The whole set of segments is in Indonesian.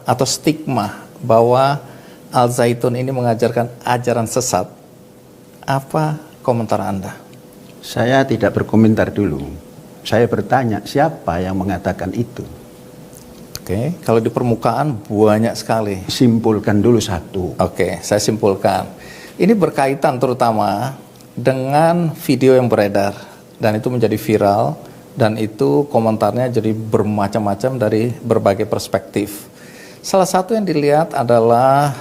atau stigma bahwa Al Zaitun ini mengajarkan ajaran sesat. Apa komentar Anda? Saya tidak berkomentar dulu. Saya bertanya, siapa yang mengatakan itu? Oke, kalau di permukaan banyak sekali. Simpulkan dulu satu. Oke, saya simpulkan. Ini berkaitan terutama dengan video yang beredar dan itu menjadi viral dan itu komentarnya jadi bermacam-macam dari berbagai perspektif. Salah satu yang dilihat adalah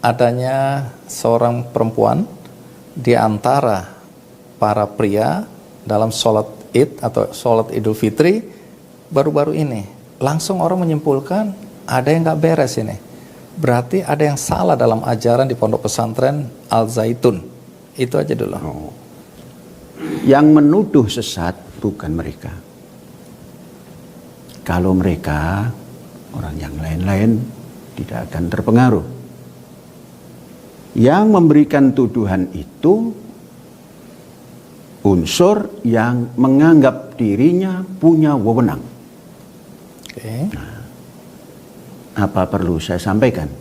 adanya seorang perempuan di antara para pria dalam sholat Id atau sholat Idul Fitri baru-baru ini. Langsung orang menyimpulkan ada yang nggak beres ini. Berarti ada yang salah dalam ajaran di pondok pesantren Al Zaitun. Itu aja dulu. Yang menuduh sesat bukan mereka. Kalau mereka, orang yang lain-lain tidak akan terpengaruh. Yang memberikan tuduhan itu unsur yang menganggap dirinya punya wewenang. Oke. Nah, apa perlu saya sampaikan?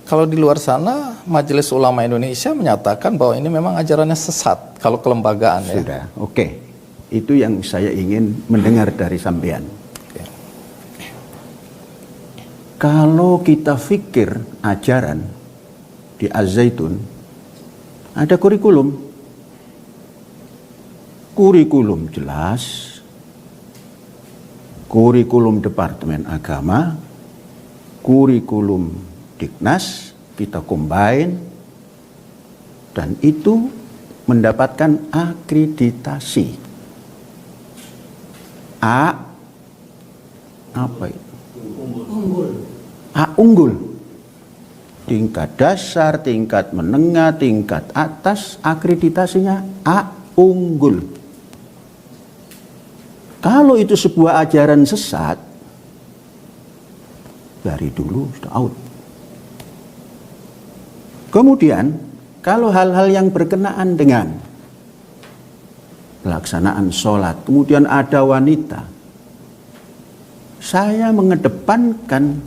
Kalau di luar sana, Majelis Ulama Indonesia menyatakan bahwa ini memang ajarannya sesat. Kalau kelembagaan ya. Sudah, oke. Itu yang saya ingin mendengar dari sampean. Oke. Kalau kita pikir ajaran di Az-Zaitun, ada kurikulum. Kurikulum jelas. Kurikulum Departemen Agama, kurikulum Diknas, kita combine, dan itu mendapatkan akreditasi. Apa itu? Unggul. Tingkat dasar, tingkat menengah, tingkat atas, akreditasinya A unggul. Kalau itu sebuah ajaran sesat, dari dulu sudah out. Kemudian, kalau hal-hal yang berkenaan dengan pelaksanaan sholat, kemudian ada wanita, saya mengedepankan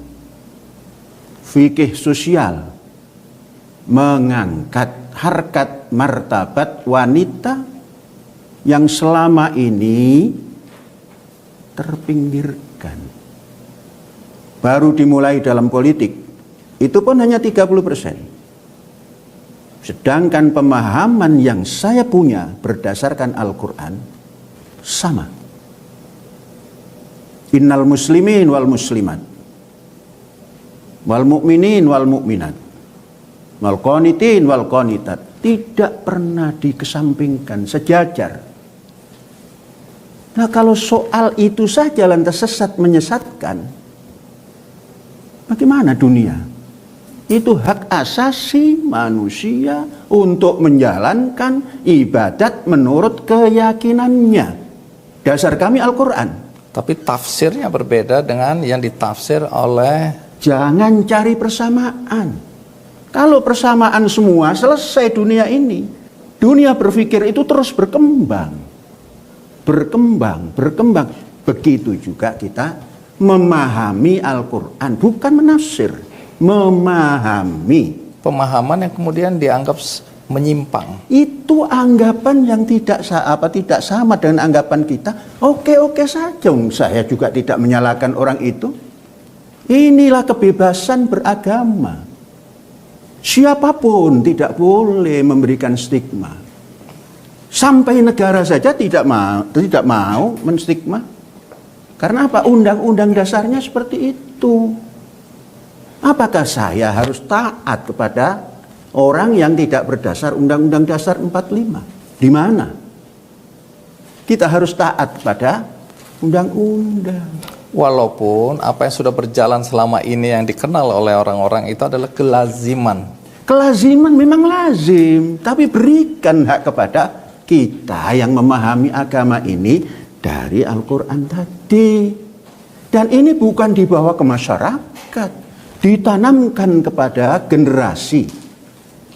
fikih sosial, mengangkat harkat martabat wanita yang selama ini terpinggirkan. Baru dimulai dalam politik, itu pun hanya 30%. Sedangkan pemahaman yang saya punya berdasarkan Al-Quran sama. Innal muslimin wal muslimat, wal mu'minin wal mu'minat, wal qanitin wal qanitat, tidak pernah dikesampingkan, sejajar. Nah, kalau soal itu saja lantas sesat menyesatkan, bagaimana dunia? Itu hak asasi manusia untuk menjalankan ibadat menurut keyakinannya. Dasar kami Al-Quran. Tapi tafsirnya berbeda dengan yang ditafsir oleh... Jangan cari persamaan. Kalau persamaan semua, selesai dunia ini. Dunia berpikir itu terus berkembang. Berkembang. Begitu juga kita memahami Al-Quran, bukan menafsir, memahami. Pemahaman yang kemudian dianggap menyimpang. Itu anggapan yang tidak sama dengan anggapan kita. Oke saja, saya juga tidak menyalahkan orang itu. Inilah kebebasan beragama. Siapapun tidak boleh memberikan stigma. Sampai negara saja tidak mau menstigma. Karena apa? Undang-undang dasarnya seperti itu. Apakah saya harus taat kepada orang yang tidak berdasar Undang-Undang Dasar 45? Di mana? Kita harus taat kepada undang-undang. Walaupun apa yang sudah berjalan selama ini yang dikenal oleh orang-orang itu adalah kelaziman. Kelaziman memang lazim, tapi berikan hak kepada kita yang memahami agama ini dari Al-Quran tadi. Dan ini bukan dibawa ke masyarakat, ditanamkan kepada generasi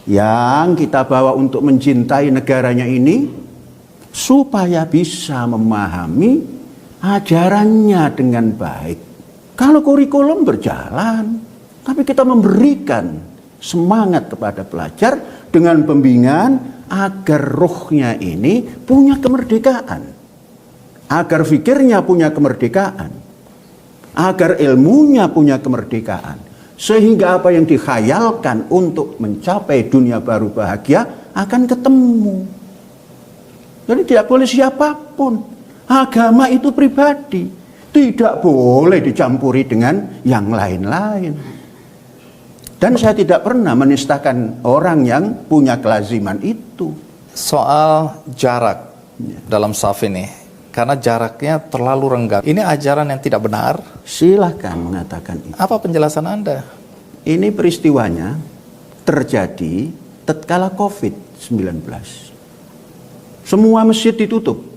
yang kita bawa untuk mencintai negaranya ini, supaya bisa memahami ajarannya dengan baik. Kalau kurikulum berjalan, tapi kita memberikan semangat kepada pelajar dengan pembinaan agar rohnya ini punya kemerdekaan, agar fikirnya punya kemerdekaan, agar ilmunya punya kemerdekaan, sehingga apa yang dikhayalkan untuk mencapai dunia baru bahagia akan ketemu. Jadi tidak boleh siapapun, agama itu pribadi, tidak boleh dicampuri dengan yang lain-lain. Dan saya tidak pernah menistakan orang yang punya kelaziman itu. Soal jarak dalam saf ini, karena jaraknya terlalu renggang. Ini ajaran yang tidak benar. Silahkan mengatakan itu. Apa penjelasan Anda? Ini peristiwanya terjadi tatkala COVID-19. Semua masjid ditutup.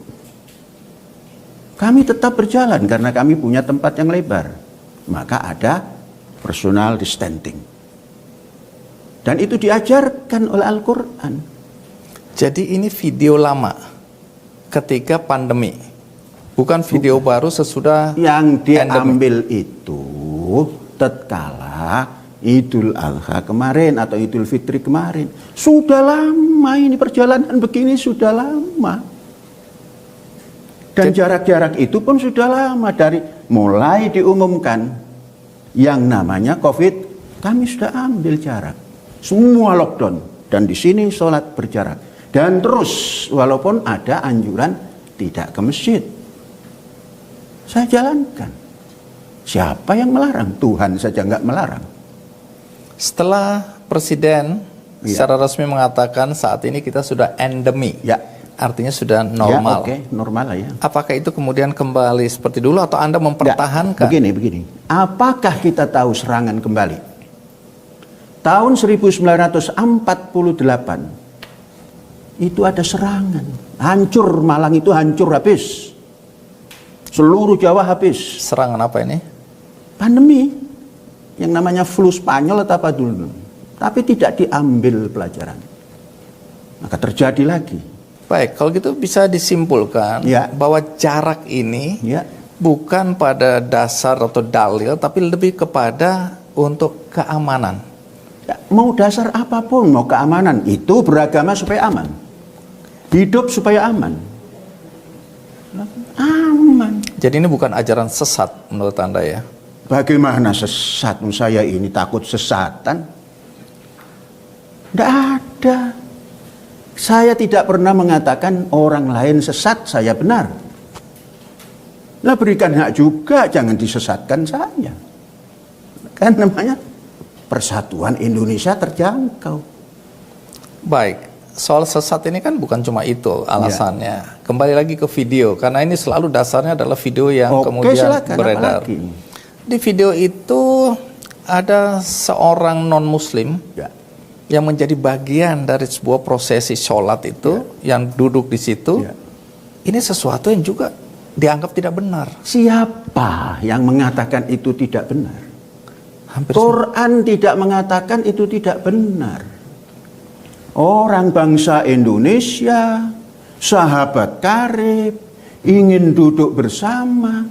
Kami tetap berjalan karena kami punya tempat yang lebar. Maka ada personal distancing. Dan itu diajarkan oleh Al-Quran. Jadi ini video lama ketika pandemi, bukan video baru sesudah Yang diambil endemi. itu tatkala Idul Adha kemarin atau Idul Fitri kemarin. Sudah lama ini perjalanan begini, sudah lama. Dan jarak-jarak itu pun sudah lama. Dari mulai diumumkan yang namanya COVID, kami sudah ambil jarak. Semua lockdown. Dan di sini sholat berjarak. Dan terus walaupun ada anjuran tidak ke masjid, saya jalankan. Siapa yang melarang? Tuhan saja nggak melarang. Setelah Presiden secara resmi mengatakan saat ini kita sudah endemi, Ya. artinya sudah normal. Ya, oke, normal lah ya. Apakah itu kemudian kembali seperti dulu atau Anda mempertahankan? Begini. Apakah kita tahu serangan kembali? Tahun 1948 itu ada serangan. Hancur, Malang itu hancur habis. Seluruh Jawa habis. Serangan apa ini? Pandemi. Yang namanya flu Spanyol atau apa dulu. Tapi tidak diambil pelajaran. Maka terjadi lagi. Baik, kalau gitu bisa disimpulkan bahwa jarak ini bukan pada dasar atau dalil, tapi lebih kepada untuk keamanan. Ya, mau dasar apapun, mau keamanan, itu beragama supaya aman. Hidup supaya aman. Aman. Jadi ini bukan ajaran sesat menurut Anda ya? Bagaimana sesat? Saya ini takut sesatan. Tidak ada. Saya tidak pernah mengatakan orang lain sesat, saya benar. Nah, berikan hak juga, jangan disesatkan saya. Kan namanya persatuan Indonesia terjangkau. Baik, soal sesat ini kan bukan cuma itu alasannya. Kembali lagi ke video, karena ini selalu dasarnya adalah video yang kemudian silakan, beredar. Di video itu ada seorang non-muslim yang menjadi bagian dari sebuah prosesi sholat itu, yang duduk di situ. Ini sesuatu yang juga dianggap tidak benar. Siapa yang mengatakan itu tidak benar? Hampir Quran tidak mengatakan itu tidak benar. Orang bangsa Indonesia, sahabat karib, ingin duduk bersama,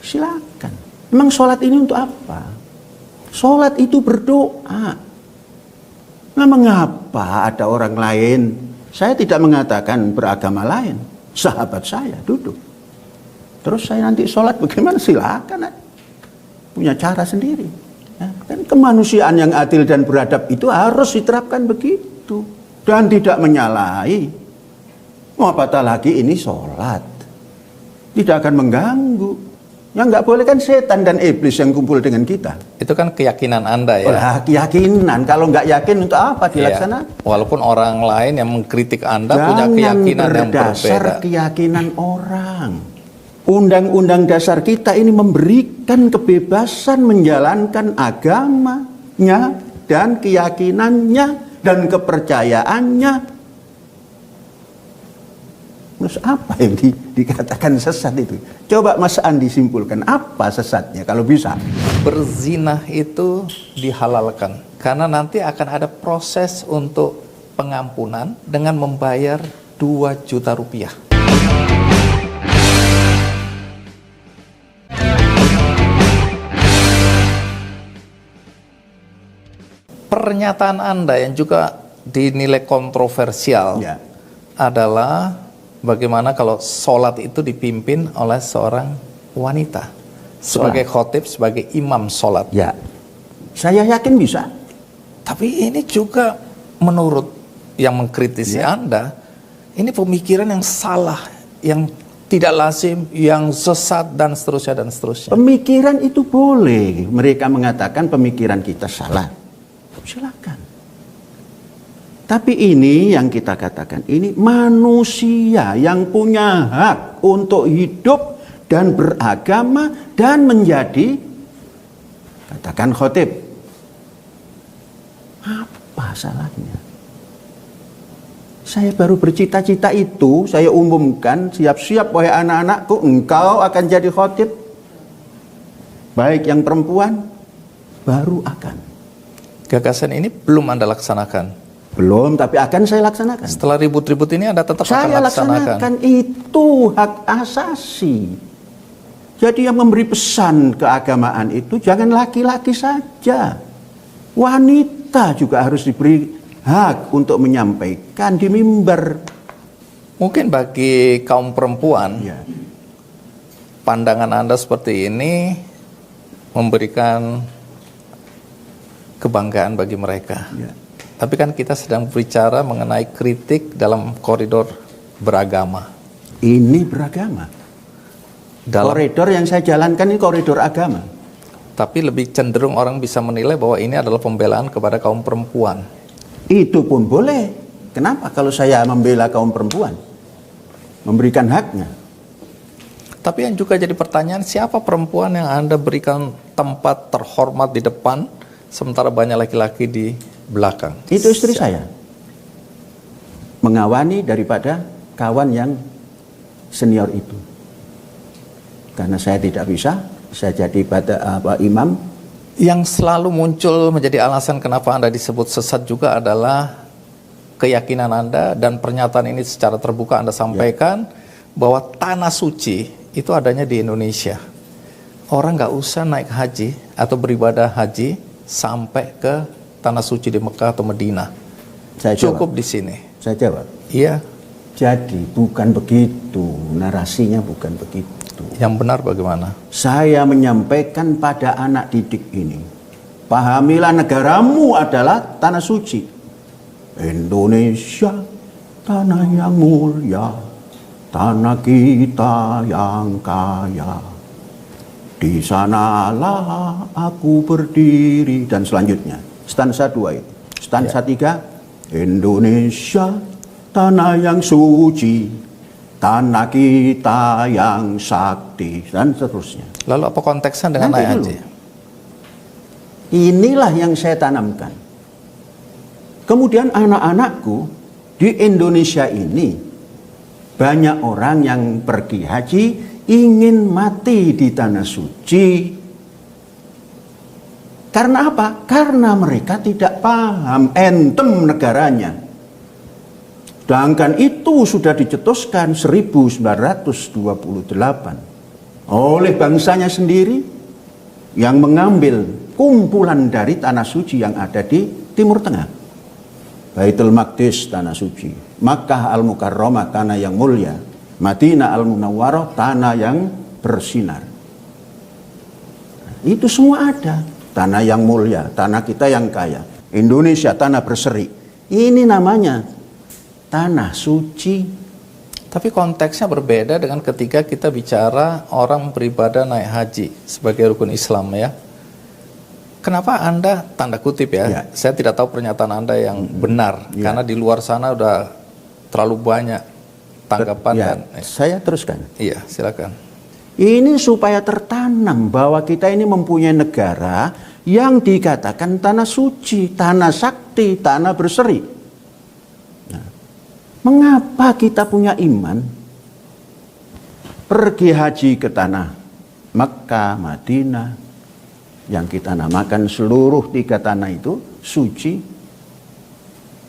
silakan. Memang sholat ini untuk apa? Sholat itu berdoa. Nah, mengapa ada orang lain? Saya tidak mengatakan beragama lain. Sahabat saya duduk. Terus saya nanti sholat bagaimana? Silakan. Punya cara sendiri. Dan kemanusiaan yang adil dan beradab itu harus diterapkan begitu. Dan tidak menyalahi. Mau apatah lagi ini sholat. Tidak akan mengganggu. Yang nggak boleh kan setan dan iblis yang kumpul dengan kita. Itu kan keyakinan Anda ya? Wah, keyakinan. Kalau nggak yakin untuk apa dilaksanakan? Walaupun orang lain yang mengkritik Anda punya keyakinan yang berbeda. Berdasar keyakinan orang. Undang-undang dasar kita ini memberikan kebebasan menjalankan agamanya dan keyakinannya dan kepercayaannya. Terus apa yang dikatakan sesat itu? Coba Mas Andi simpulkan apa sesatnya kalau bisa. Berzinah itu dihalalkan karena nanti akan ada proses untuk pengampunan dengan membayar 2 juta rupiah. Pernyataan Anda yang juga dinilai kontroversial Ya. adalah bagaimana kalau sholat itu dipimpin oleh seorang wanita sebagai khotib, sebagai imam sholat. Ya. Saya yakin bisa. Tapi ini juga menurut yang mengkritisi Ya. Anda, ini pemikiran yang salah, yang tidak lazim, yang sesat, dan seterusnya, dan seterusnya. Pemikiran itu boleh. Mereka mengatakan pemikiran kita salah. Silakan. Tapi ini yang kita katakan, ini manusia yang punya hak untuk hidup dan beragama dan menjadi, katakan khotib. Apa salahnya? Saya baru bercita-cita itu, saya umumkan, siap-siap wahai anak-anakku, engkau akan jadi khotib. Baik yang perempuan, baru akan. Gagasan ini belum Anda laksanakan. Belum, tapi akan saya laksanakan. Setelah ribut-ribut ini Anda tetap akan Saya laksanakan. laksanakan, itu hak asasi. Jadi yang memberi pesan keagamaan itu jangan laki-laki saja. Wanita juga harus diberi hak untuk menyampaikan di mimbar. Mungkin bagi kaum perempuan, Ya. pandangan Anda seperti ini memberikan kebanggaan bagi mereka. Ya. Tapi kan kita sedang berbicara mengenai kritik dalam koridor beragama. Ini beragama. Koridor yang saya jalankan ini koridor agama. Tapi lebih cenderung orang bisa menilai bahwa ini adalah pembelaan kepada kaum perempuan. Itu pun boleh. Kenapa kalau saya membela kaum perempuan? Memberikan haknya. Tapi yang juga jadi pertanyaan, siapa perempuan yang Anda berikan tempat terhormat di depan, sementara banyak laki-laki di belakang? Itu istri saya. Mengawani daripada kawan yang senior itu. Karena saya tidak bisa, saya jadi imam. Yang selalu muncul menjadi alasan kenapa Anda disebut sesat juga adalah keyakinan Anda, dan pernyataan ini secara terbuka Anda sampaikan, bahwa tanah suci itu adanya di Indonesia. Orang nggak usah naik haji atau beribadah haji sampai ke tanah suci di Mekah atau Madinah. Saya Cukup jawab. di sini. Saya jawab. Iya. Jadi bukan begitu, narasinya bukan begitu. Yang benar bagaimana? Saya menyampaikan pada anak didik ini, pahamilah negaramu adalah tanah suci. Indonesia, tanah yang mulia, tanah kita yang kaya. Di sanalah aku berdiri, dan selanjutnya. Stansa 2 itu. Stansa 3, Indonesia, tanah yang suci, tanah kita yang sakti, dan seterusnya. Lalu apa konteksnya dengan Nanti naik dulu. haji? Inilah yang saya tanamkan. Kemudian anak-anakku di Indonesia ini, banyak orang yang pergi haji ingin mati di tanah suci. Karena apa? Karena mereka tidak paham entem negaranya. Sedangkan itu sudah dicetuskan 1928 oleh bangsanya sendiri, yang mengambil kumpulan dari tanah suci yang ada di Timur Tengah. Baitul Maqdis tanah suci, Makkah Al-Mukarramah tanah yang mulia, Madinah Al-Munawwarah tanah yang bersinar. Itu semua ada. Tanah yang mulia, tanah kita yang kaya. Indonesia tanah berseri. Ini namanya tanah suci. Tapi konteksnya berbeda dengan ketika kita bicara orang beribadah naik haji sebagai rukun Islam, ya. Kenapa Anda, tanda kutip ya, saya tidak tahu pernyataan Anda yang benar, karena di luar sana udah terlalu banyak tanggapan. Ya, dan, saya teruskan. iya, silakan. Ini supaya tertanam bahwa kita ini mempunyai negara yang dikatakan tanah suci, tanah sakti, tanah berseri. Nah, mengapa kita punya iman pergi haji ke tanah Makkah, Madinah, yang kita namakan seluruh 3 tanah itu suci,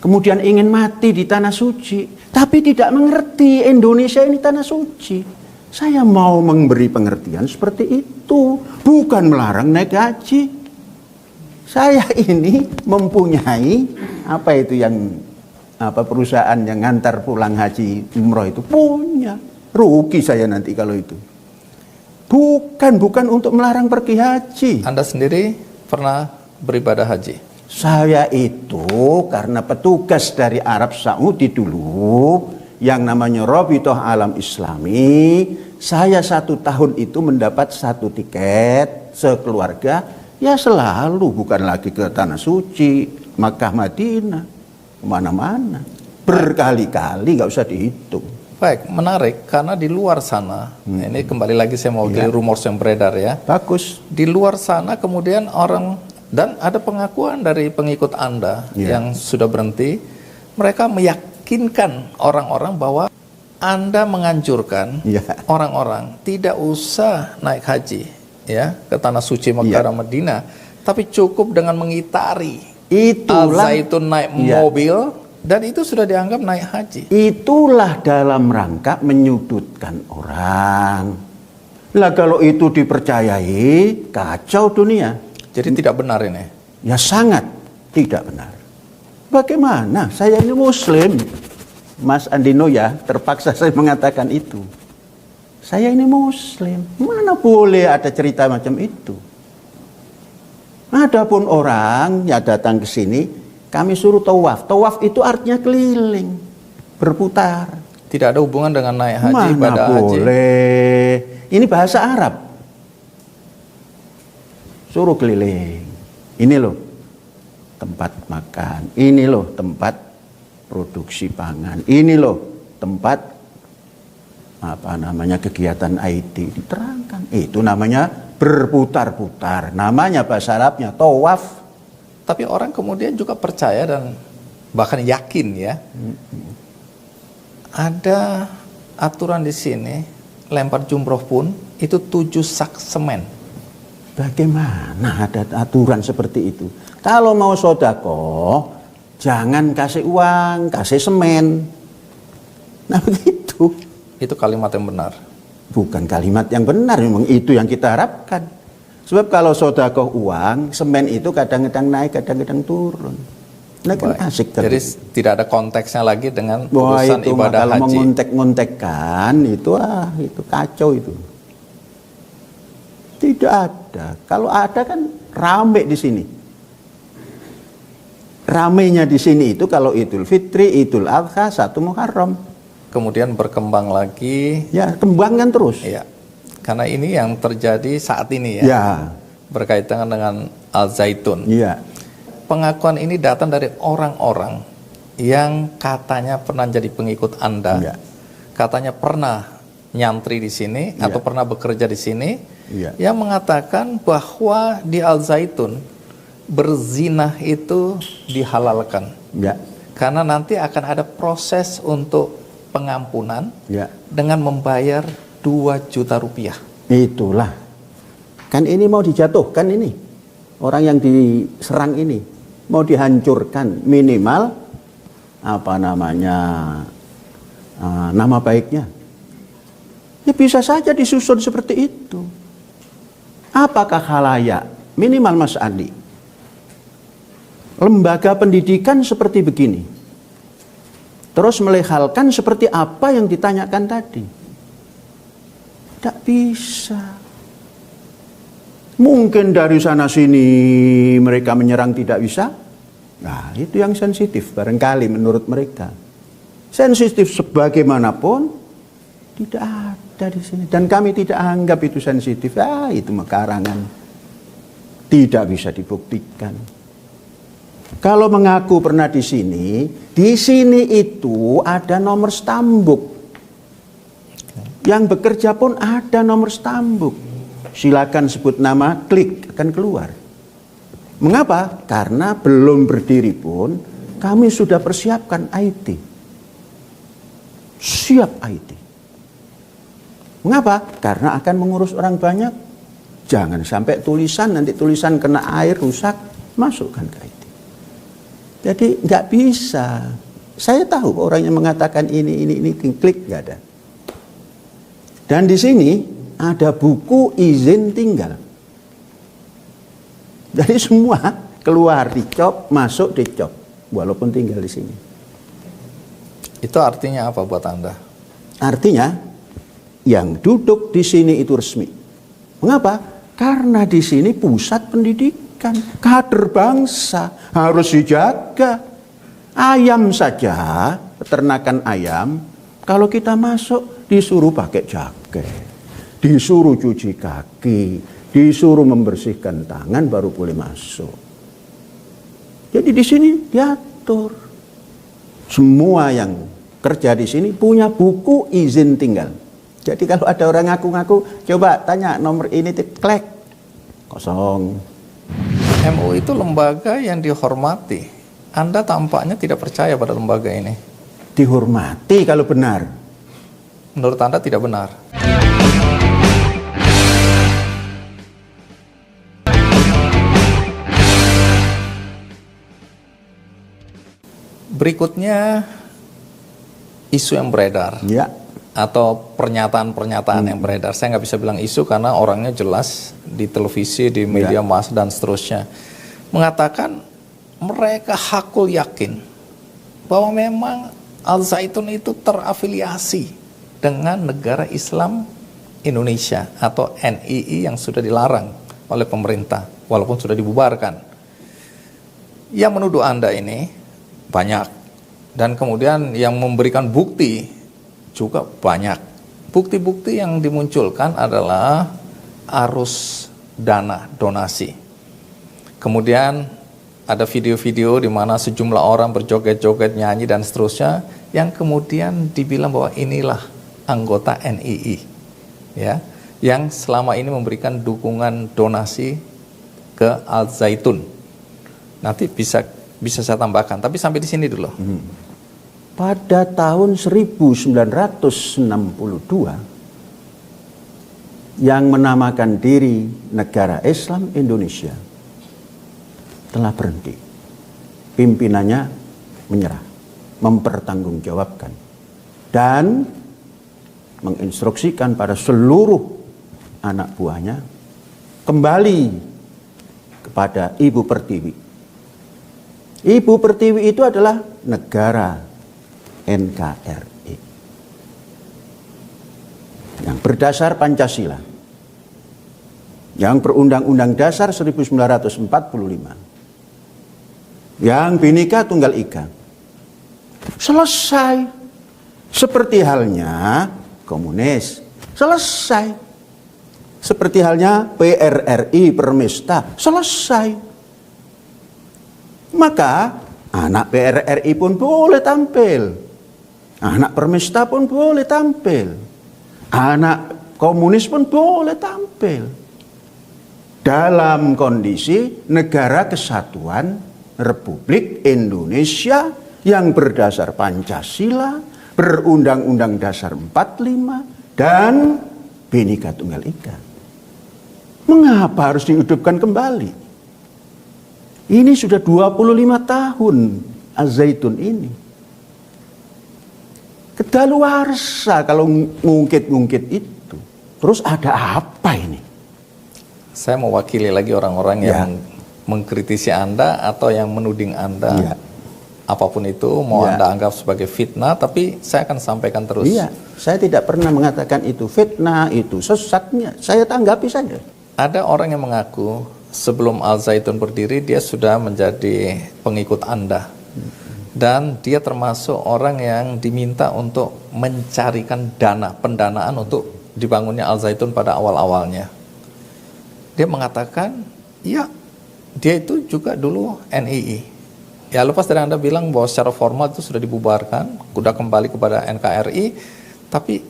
kemudian ingin mati di tanah suci, tapi tidak mengerti Indonesia ini tanah suci. Saya mau memberi pengertian seperti itu, bukan melarang naik haji. Saya ini mempunyai apa itu yang perusahaan yang ngantar pulang haji umroh itu punya. Rugi saya nanti kalau itu. Bukan untuk melarang pergi haji. Anda sendiri pernah beribadah haji? Saya itu karena petugas dari Arab Saudi dulu yang namanya Rabithah Alam Islami, saya 1 tahun itu mendapat 1 tiket sekeluarga, ya selalu, bukan lagi ke Tanah Suci, Makkah, Madinah, kemana-mana, berkali-kali, nggak usah dihitung. Baik, menarik karena di luar sana, ini kembali lagi saya mau rumor yang beredar ya. Bagus. Di luar sana kemudian orang, dan ada pengakuan dari pengikut Anda yang sudah berhenti, mereka meyakinkan orang-orang bahwa Anda menganjurkan orang-orang tidak usah naik haji ya ke Tanah Suci Makkah dan Madinah, tapi cukup dengan mengitari Al-Zaitun naik mobil. Dan itu sudah dianggap naik haji. Itulah dalam rangka menyudutkan orang. Lah kalau itu dipercayai, kacau dunia. Jadi tidak benar ini? Ya sangat tidak benar. Bagaimana? Saya ini Muslim. Mas Andino ya, terpaksa saya mengatakan itu. Saya ini Muslim. Mana boleh ada cerita macam itu? Adapun orang yang datang ke sini, kami suruh tawaf. Tawaf itu artinya keliling, berputar. Tidak ada hubungan dengan naik haji. Mana pada boleh. Haji. Ini bahasa Arab. Suruh keliling. Ini loh tempat makan. Ini loh tempat produksi pangan. Ini loh tempat kegiatan IT. Diterangkan. Itu namanya berputar-putar. Namanya bahasa Arabnya tawaf. Tapi orang kemudian juga percaya dan bahkan yakin ya. Ada aturan di sini, lempar jumroh pun itu 7 sak semen. Bagaimana ada aturan seperti itu? Kalau mau sodako, jangan kasih uang, kasih semen. Nah begitu. Itu kalimat yang benar. Bukan kalimat yang benar, memang itu yang kita harapkan. Sebab kalau sodakoh uang, semen itu kadang-kadang naik, kadang-kadang turun. Nah kan asik. Jadi tidak ada konteksnya lagi dengan urusan ibadah kalau haji. Kalau mengontek-ngontekkan, itu kacau itu. Tidak ada. Kalau ada kan rame di sini. Ramenya di sini itu kalau Idul Fitri, Idul Adha, 1 Muharram. Kemudian berkembang lagi. Ya, kembangkan terus. Iya. Karena ini yang terjadi saat ini ya. Ya. Berkaitan dengan Al-Zaitun. Iya. Pengakuan ini datang dari orang-orang yang katanya pernah jadi pengikut Anda. Ya. Katanya pernah nyantri di sini atau pernah bekerja di sini. Ya. Yang mengatakan bahwa di Al-Zaitun berzina itu dihalalkan. Ya. Karena nanti akan ada proses untuk pengampunan dengan membayar 2 juta rupiah. Itulah. Kan ini mau dijatuhkan ini. Orang yang diserang ini mau dihancurkan minimal nama baiknya. Ya bisa saja disusun seperti itu. Apakah khalayak? Minimal Mas Andi. Lembaga pendidikan seperti begini. Terus melehalkan seperti apa yang ditanyakan tadi. Tidak bisa. Mungkin dari sana sini mereka menyerang tidak bisa. Nah itu yang sensitif barangkali menurut mereka. Sensitif sebagaimanapun tidak ada di sini. Dan kami tidak anggap itu sensitif. Itu makarangan. Tidak bisa dibuktikan. Kalau mengaku pernah di sini itu ada nomor stambuk. Yang bekerja pun ada nomor stambuk. Silakan sebut nama, klik, akan keluar. Mengapa? Karena belum berdiri pun kami sudah persiapkan IT. Siap IT. Mengapa? Karena akan mengurus orang banyak. Jangan sampai nanti tulisan kena air rusak, masukkan ke IT. Jadi nggak bisa. Saya tahu orang yang mengatakan ini klik nggak ada. Dan di sini ada buku izin tinggal. Jadi semua keluar dicop, masuk dicop, walaupun tinggal di sini. Itu artinya apa buat Anda? Artinya yang duduk di sini itu resmi. Mengapa? Karena di sini pusat pendidikan, kader bangsa harus dijaga. Ayam saja, peternakan ayam, kalau kita masuk disuruh pakai jaket, disuruh cuci kaki, disuruh membersihkan tangan baru boleh masuk. Jadi di sini diatur. Semua yang kerja di sini punya buku izin tinggal. Jadi kalau ada orang ngaku-ngaku, coba tanya nomor ini, klek, kosong. MUI itu lembaga yang dihormati. Anda tampaknya tidak percaya pada lembaga ini. Dihormati kalau benar. Menurut Anda tidak benar. Berikutnya, isu yang beredar. Ya. Atau pernyataan-pernyataan yang beredar. Saya nggak bisa bilang isu karena orangnya jelas di televisi, di media massa dan seterusnya. Mengatakan mereka hakul yakin bahwa memang Al Zaitun itu terafiliasi dengan negara Islam Indonesia atau NII yang sudah dilarang oleh pemerintah walaupun sudah dibubarkan. Yang menuduh Anda ini banyak, dan kemudian yang memberikan bukti juga banyak. Bukti-bukti yang dimunculkan adalah arus dana donasi. Kemudian ada video-video di mana sejumlah orang berjoget-joget, nyanyi dan seterusnya, yang kemudian dibilang bahwa inilah anggota NII, ya, yang selama ini memberikan dukungan donasi ke Al Zaitun. Nanti bisa saya tambahkan, tapi sampai di sini dulu. Pada tahun 1962 yang menamakan diri Negara Islam Indonesia telah berhenti. Pimpinannya menyerah, mempertanggungjawabkan dan menginstruksikan pada seluruh anak buahnya kembali kepada Ibu Pertiwi. Ibu Pertiwi itu adalah negara NKRI yang berdasar Pancasila, yang berundang-undang dasar 1945, yang Bhinneka Tunggal Ika. Selesai. Seperti halnya komunis. Selesai. Seperti halnya PRRI, Permesta. Selesai. Maka anak PRRI pun boleh tampil. Anak Permesta pun boleh tampil. Anak komunis pun boleh tampil. Dalam kondisi negara kesatuan Republik Indonesia yang berdasar Pancasila, berundang-undang dasar 45, dan Bhinneka Tunggal Ika. Mengapa harus dihidupkan kembali? Ini sudah 25 tahun Al Zaitun ini. Kedaluarsa kalau ngungkit-ngungkit itu. Terus ada apa ini? Saya mewakili lagi orang-orang yang mengkritisi Anda atau yang menuding Anda. Apapun itu, mau Anda anggap sebagai fitnah, tapi saya akan sampaikan terus. Iya, saya tidak pernah mengatakan itu fitnah, itu sesatnya. Saya tanggapi saja. Ada orang yang mengaku sebelum Al Zaitun berdiri, dia sudah menjadi pengikut Anda. Dan dia termasuk orang yang diminta untuk mencarikan dana, pendanaan untuk dibangunnya Al Zaitun pada awal-awalnya. Dia mengatakan, ya, dia itu juga dulu NII. Ya, lepas dari Anda bilang bahwa secara formal itu sudah dibubarkan, sudah kembali kepada NKRI, tapi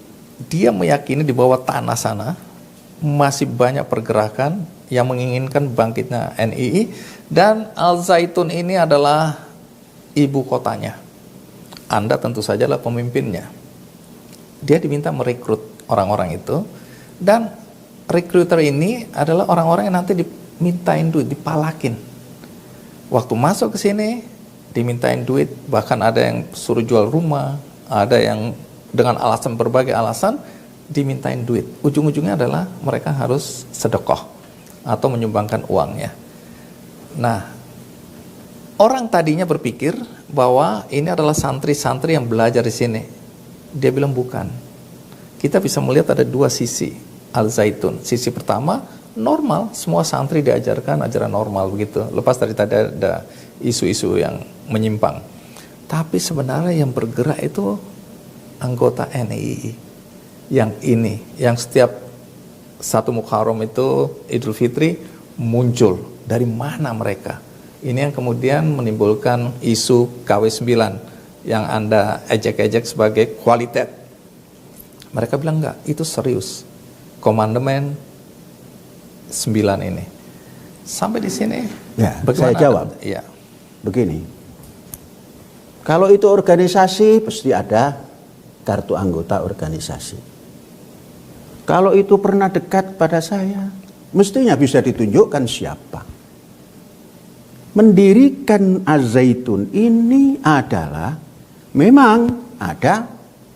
dia meyakini di bawah tanah sana masih banyak pergerakan yang menginginkan bangkitnya NII, dan Al Zaitun ini adalah ibu kotanya. Anda tentu saja adalah pemimpinnya. Dia diminta merekrut orang-orang itu, dan rekruter ini adalah orang-orang yang nanti dimintain duit, dipalakin. Waktu masuk ke sini, dimintain duit, bahkan ada yang suruh jual rumah, ada yang dengan alasan, berbagai alasan, dimintain duit. Ujung-ujungnya adalah mereka harus sedekah atau menyumbangkan uangnya. Nah, Orang tadinya berpikir bahwa ini adalah santri-santri yang belajar di sini. Dia bilang bukan. Kita bisa melihat ada dua sisi Al-Zaitun. Sisi pertama, normal, semua santri diajarkan ajaran normal begitu. Lepas dari tadi ada isu-isu yang menyimpang. Tapi sebenarnya yang bergerak itu anggota NII. Yang ini, yang setiap satu Muharram itu Idul Fitri muncul. Dari mana mereka? Ini yang kemudian menimbulkan isu KW9 yang Anda ejek-ejek sebagai kualitas. Mereka bilang enggak, itu serius. Komandemen 9 ini. Sampai di sini. Ya, saya jawab. Iya. Begini. Kalau itu organisasi pasti ada kartu anggota organisasi. Kalau itu pernah dekat pada saya, mestinya bisa ditunjukkan siapa. Mendirikan Az-Zaitun ini adalah memang ada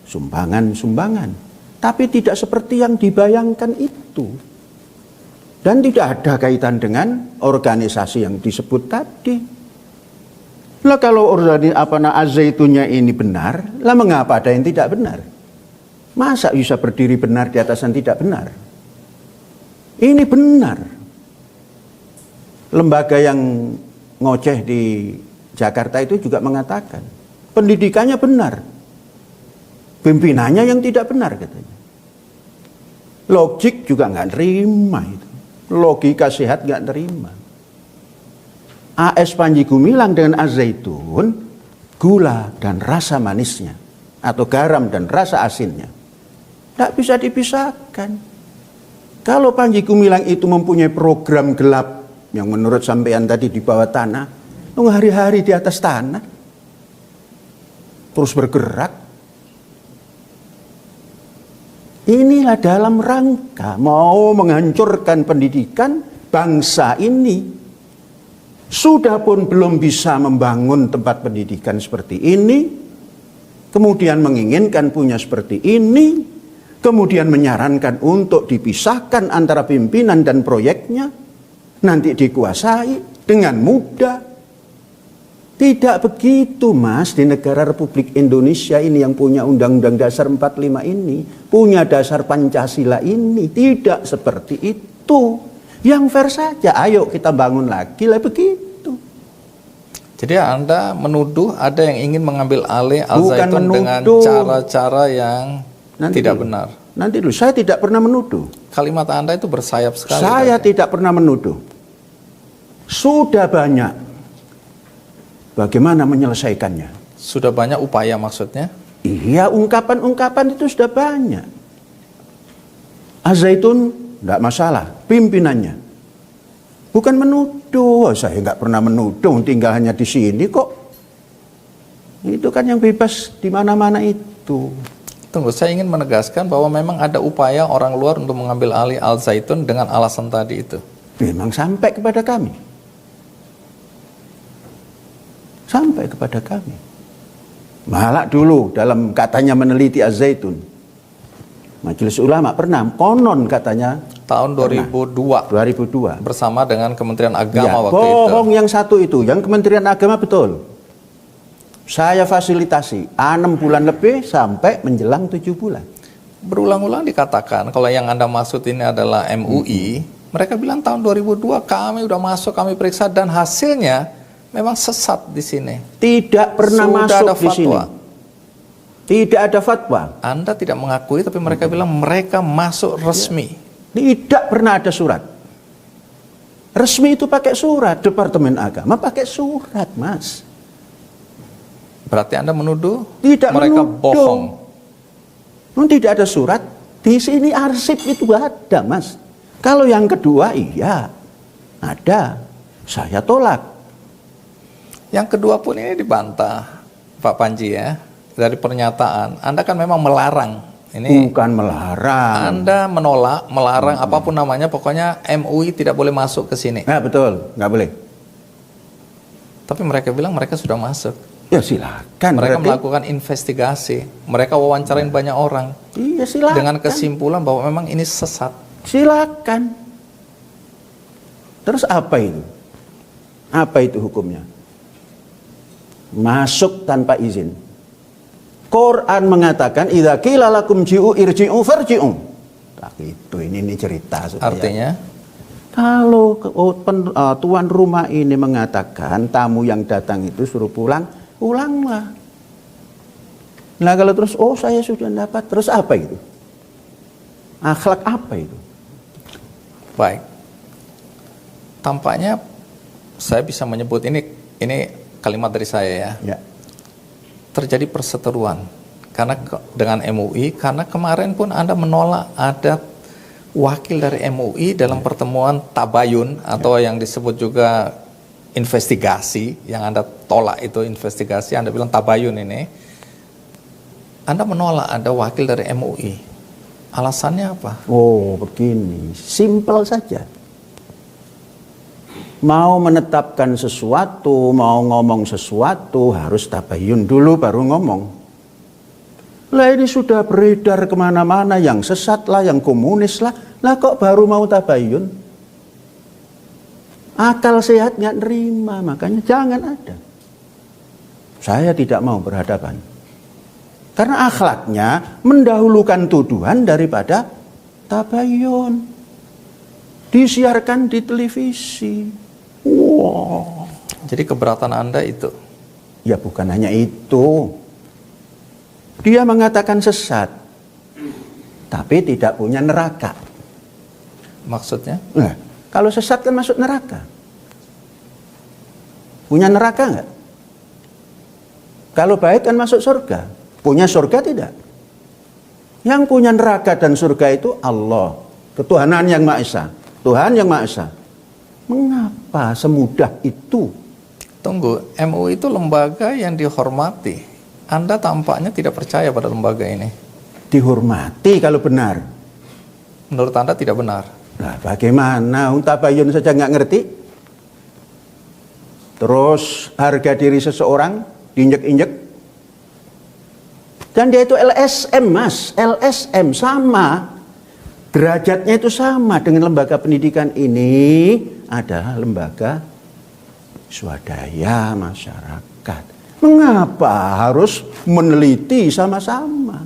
sumbangan-sumbangan, tapi tidak seperti yang dibayangkan itu. Dan tidak ada kaitan dengan organisasi yang disebut tadi. Lah kalau Az-Zaitunnya ini benar, lah mengapa ada yang tidak benar? Masa bisa berdiri benar di atas yang tidak benar? Ini benar. Lembaga yang ngoceh di Jakarta itu juga mengatakan pendidikannya benar, pimpinannya yang tidak benar katanya. Logik juga nggak terima itu, logika sehat nggak terima. AS Panji Gumilang dengan Az-Zaitun, gula dan rasa manisnya atau garam dan rasa asinnya tidak bisa dipisahkan. Kalau Panji Gumilang itu mempunyai program gelap yang menurut sampean tadi di bawah tanah, hari-hari di atas tanah, terus bergerak. Inilah dalam rangka mau menghancurkan pendidikan bangsa ini. Sudah pun belum bisa membangun tempat pendidikan seperti ini, kemudian menginginkan punya seperti ini, kemudian menyarankan untuk dipisahkan antara pimpinan dan proyeknya, nanti dikuasai dengan mudah. Tidak begitu Mas, di negara Republik Indonesia ini yang punya Undang-Undang Dasar 45 ini, punya dasar Pancasila ini, tidak seperti itu. Yang fair saja, ayo kita bangun lagi lah begitu. Jadi Anda menuduh ada yang ingin mengambil alih Al-Zaitun dengan cara-cara yang tidak benar. Nanti dulu, saya tidak pernah menuduh. Kalimat Anda itu bersayap sekali. Saya tidak pernah menuduh. Sudah banyak. Bagaimana menyelesaikannya? Sudah banyak upaya maksudnya? Iya, ungkapan-ungkapan itu sudah banyak. Az-Zaitun tidak masalah, pimpinannya. Bukan menuduh, saya nggak pernah menuduh, tinggal hanya di sini kok. Itu kan yang bebas di mana-mana itu. Tunggu, saya ingin menegaskan bahwa memang ada upaya orang luar untuk mengambil alih Al-Zaitun dengan alasan tadi itu. Memang sampai kepada kami. Sampai kepada kami. Malah dulu dalam katanya meneliti Az-Zaitun, Majelis Ulama pernah, konon katanya tahun 2002 bersama dengan Kementerian Agama waktu itu. Bohong yang satu itu, yang Kementerian Agama betul. Saya fasilitasi 6 bulan lebih sampai menjelang 7 bulan. Berulang-ulang dikatakan kalau yang Anda maksud ini adalah MUI, mereka bilang tahun 2002 kami udah masuk, kami periksa dan hasilnya memang sesat di sini. Tidak pernah Sudah masuk ada di sini. Tidak ada fatwa. Anda tidak mengakui, tapi mereka bilang mereka masuk resmi. Tidak pernah ada surat. Resmi itu pakai surat. Departemen Agama pakai surat, Mas. Berarti Anda menuduh Tidak mereka menuduh. bohong. Tidak ada surat. Di sini arsip itu ada, Mas. Kalau yang kedua, iya. Ada. Saya tolak. Yang kedua pun ini dibantah, Pak Panji ya. Dari pernyataan, Anda kan memang melarang. Ini bukan melarang. Anda menolak, melarang, apapun namanya, pokoknya MUI tidak boleh masuk ke sini. Nah, betul, nggak boleh. Tapi mereka bilang mereka sudah masuk. Ya silakan. Mereka berarti melakukan investigasi, mereka wawancarain banyak orang. Iya silakan. Dengan kesimpulan bahwa memang ini sesat. Silakan. Terus apa itu? Apa itu hukumnya? masuk tanpa izin. Quran mengatakan idza qila lakum ji'u irji'u farji'u. Nah, itu ini cerita supaya. Artinya Kalau tuan rumah ini mengatakan tamu yang datang itu suruh pulang, pulanglah. Nah kalau terus, oh saya sudah dapat, terus apa itu? Akhlak apa itu? baik. Tampaknya saya bisa menyebut ini kalimat dari saya ya. Ya. Terjadi perseteruan karena dengan MUI, karena kemarin pun Anda menolak ada wakil dari MUI dalam pertemuan tabayun atau yang disebut juga investigasi, yang Anda tolak itu investigasi, Anda bilang tabayun ini. Anda menolak ada wakil dari MUI. Alasannya apa? Oh begini, simpel saja. Mau menetapkan sesuatu, mau ngomong sesuatu, harus tabayun dulu baru ngomong. Lah ini sudah beredar kemana-mana, yang sesat lah, yang komunis lah. Lah kok baru mau tabayun? Akal sehat nggak nerima, makanya jangan ada. Saya tidak mau berhadapan. Karena akhlaknya mendahulukan tuduhan daripada tabayun. Disiarkan di televisi. Wow. Jadi keberatan Anda itu? Ya bukan hanya itu. Dia mengatakan sesat, tapi tidak punya neraka. Maksudnya? Nah, kalau sesat kan masuk neraka. Punya neraka enggak? Kalau baik kan masuk surga. Punya surga tidak? Yang punya neraka dan surga itu Allah, ketuhanan yang Maha Esa, Tuhan yang Maha Esa. Mengapa semudah itu? Tunggu, MUI itu lembaga yang dihormati. Anda tampaknya tidak percaya pada lembaga ini. Dihormati kalau benar. Menurut Anda tidak benar? Nah, bagaimana? Tabayun saja nggak ngerti. Terus harga diri seseorang diinjek-injek. Dan dia itu LSM, Mas. LSM sama. Derajatnya itu sama dengan lembaga pendidikan ini adalah lembaga swadaya masyarakat. Mengapa harus meneliti sama-sama?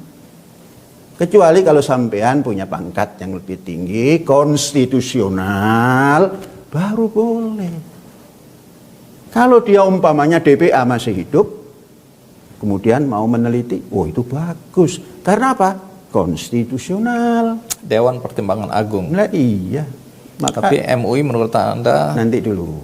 Kecuali kalau sampean punya pangkat yang lebih tinggi, konstitusional, baru boleh. Kalau dia umpamanya DPA masih hidup, kemudian mau meneliti, oh itu bagus. Karena apa? Konstitusional. Dewan Pertimbangan Agung. Nah iya. Maka, tapi MUI menurut Anda? Nanti dulu.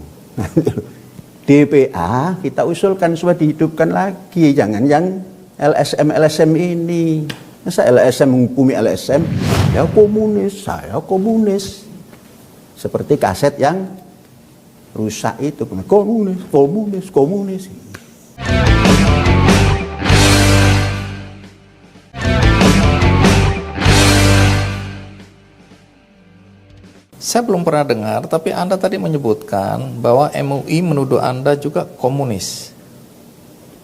DPA kita usulkan supaya dihidupkan lagi. Jangan yang LSM ini. Masa LSM menghukumi LSM? Ya komunis, saya komunis. Seperti kaset yang rusak itu. Komunis. Saya belum pernah dengar, tapi Anda tadi menyebutkan bahwa MUI menuduh Anda juga komunis.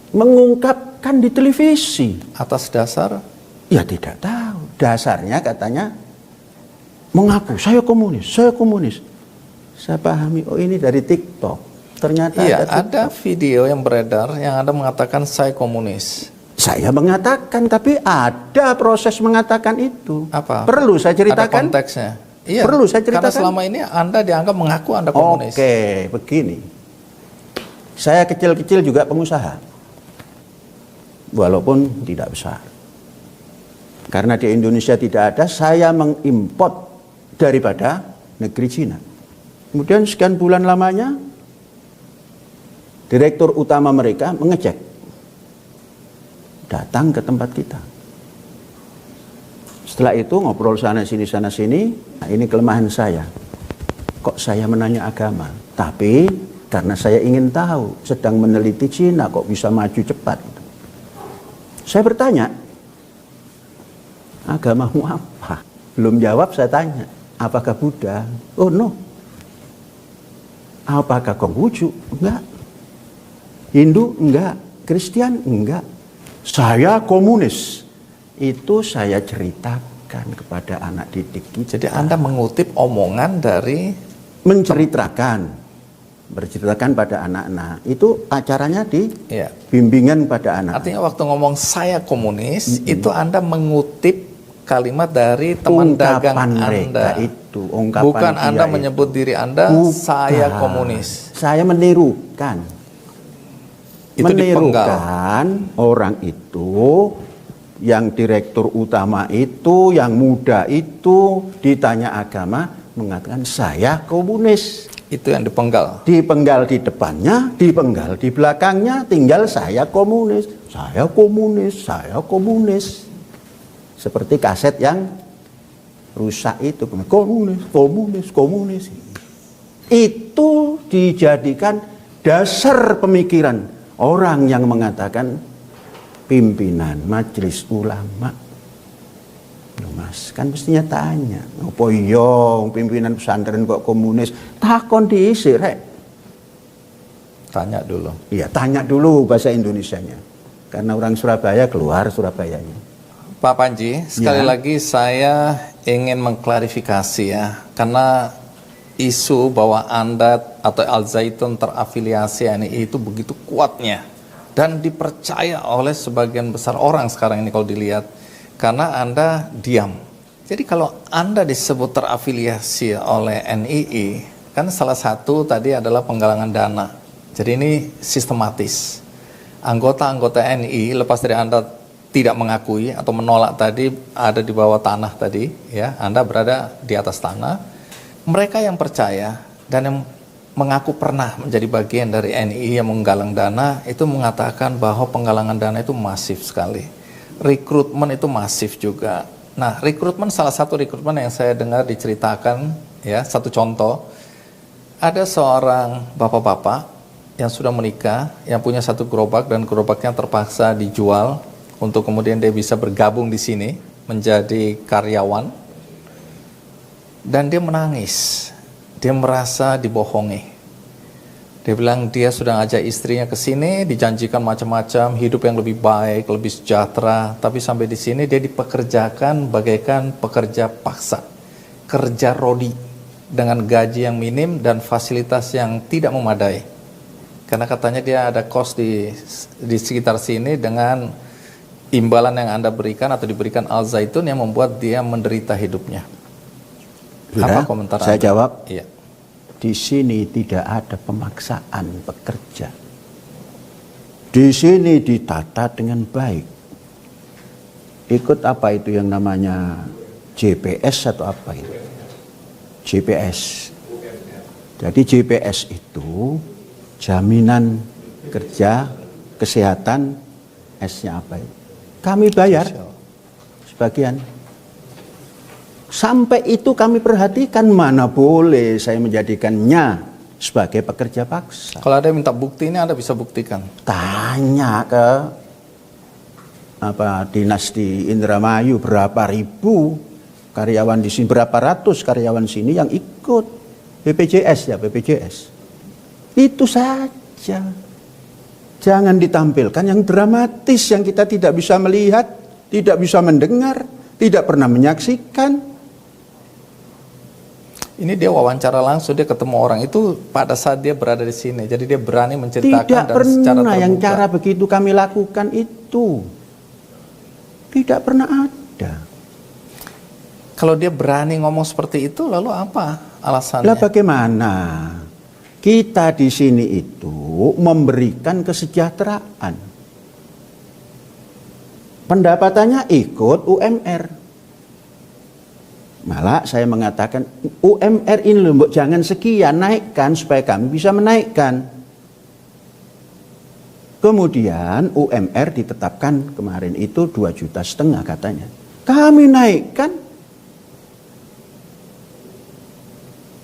Mengungkapkan di televisi. Atas dasar? Ya tidak tahu. Dasarnya katanya mengaku saya komunis. Saya pahami, oh ini dari TikTok. Ternyata iya, ada video yang beredar yang Anda mengatakan saya komunis. Saya mengatakan, tapi ada proses mengatakan itu. Apa? Perlu saya ceritakan? Ada konteksnya. Iya, perlu saya ceritakan? karena selama ini Anda dianggap mengaku Anda komunis. Oke, begini. Saya kecil-kecil juga pengusaha. Walaupun tidak besar. Karena di Indonesia tidak ada, saya mengimport daripada negeri Cina. Kemudian sekian bulan lamanya, direktur utama mereka mengecek. Datang ke tempat kita. Setelah itu ngobrol sana sini. Nah, ini kelemahan saya. Kok saya menanya agama? Tapi karena saya ingin tahu, sedang meneliti Cina kok bisa maju cepat. Saya bertanya, agamamu apa? Belum jawab saya tanya, apakah Buddha? Oh no. Apakah Konghucu? Enggak. Hindu? Enggak. Kristen? Enggak. Saya komunis. Itu saya ceritakan kepada anak didik kita. Jadi Anda mengutip omongan dari menceritakan. berceritakan pada anak-anak. Itu acaranya di Iya. bimbingan pada anak. Artinya waktu ngomong saya komunis, itu Anda mengutip kalimat dari teman dagang mereka Anda. itu, ungkapan Bukan dia Anda itu. menyebut diri Anda, Bukan. saya komunis. Saya menirukan. Itu Menirukan orang itu, yang direktur utama itu, yang muda itu, ditanya agama, mengatakan saya komunis. Itu yang dipenggal. Dipenggal di depannya, dipenggal di belakangnya, tinggal saya komunis. Saya komunis, saya komunis. Seperti kaset yang rusak itu, komunis, komunis, komunis. Itu dijadikan dasar pemikiran orang yang mengatakan pimpinan majelis ulama. Loh Mas, kan mestinya tanya, apa iya pimpinan pesantren kok komunis? Takon diisi rek. Tanya dulu. Iya, tanya dulu bahasa Indonesianya. Karena orang Surabaya keluar Surabayanya. Pak Panji, sekali Ya. lagi saya ingin mengklarifikasi ya, karena isu bahwa Anda atau Al Zaitun terafiliasi NII itu begitu kuatnya dan dipercaya oleh sebagian besar orang sekarang ini kalau dilihat, karena Anda diam. Jadi kalau Anda disebut terafiliasi oleh NII, kan salah satu tadi adalah penggalangan dana. Jadi ini sistematis. Anggota-anggota NII lepas dari Anda tidak mengakui atau menolak tadi ada di bawah tanah tadi, ya, Anda berada di atas tanah. Mereka yang percaya dan yang mengaku pernah menjadi bagian dari NII yang menggalang dana itu mengatakan bahwa penggalangan dana itu masif sekali. Rekrutmen itu masif juga. Nah, rekrutmen, salah satu rekrutmen yang saya dengar diceritakan, ya, satu contoh, ada seorang bapak-bapak yang sudah menikah, yang punya satu gerobak dan gerobaknya terpaksa dijual untuk kemudian dia bisa bergabung di sini menjadi karyawan, dan dia menangis, dia merasa dibohongi. Dia bilang dia sudah ngajak istrinya ke sini, dijanjikan macam-macam, hidup yang lebih baik, lebih sejahtera, tapi sampai di sini dia dipekerjakan bagaikan pekerja paksa, kerja rodi dengan gaji yang minim dan fasilitas yang tidak memadai. Karena katanya dia ada kos di sekitar sini dengan imbalan yang Anda berikan atau diberikan Al Zaitun yang membuat dia menderita hidupnya. Sudah, Apa komentar saya Anda? jawab. Iya. Di sini tidak ada pemaksaan pekerja. Di sini ditata dengan baik. Ikut apa itu yang namanya JPS atau apa itu? JPS. Jadi JPS itu jaminan kerja, kesehatan, S-nya apa itu? Kami bayar sebagian. Sampai itu kami perhatikan, mana boleh saya menjadikannya sebagai pekerja paksa. Kalau ada yang minta bukti ini Anda bisa buktikan. Tanya ke dinas di Indramayu, berapa ribu karyawan di sini, berapa ratus karyawan sini yang ikut BPJS ya, BPJS. Itu saja. Jangan ditampilkan yang dramatis yang kita tidak bisa melihat, tidak bisa mendengar, tidak pernah menyaksikan. Ini dia wawancara langsung, dia ketemu orang itu pada saat dia berada di sini. Jadi dia berani menceritakan Tidak dan secara pernah terbuka. yang cara begitu kami lakukan itu. Tidak pernah ada. Kalau dia berani ngomong seperti itu, lalu apa alasannya? Lah bagaimana? Kita di sini itu memberikan kesejahteraan. Pendapatannya ikut UMR. Malah saya mengatakan UMR ini loh, mbok jangan sekian, naikkan supaya kami bisa menaikkan. Kemudian UMR ditetapkan kemarin itu 2,5 juta katanya. Kami naikkan.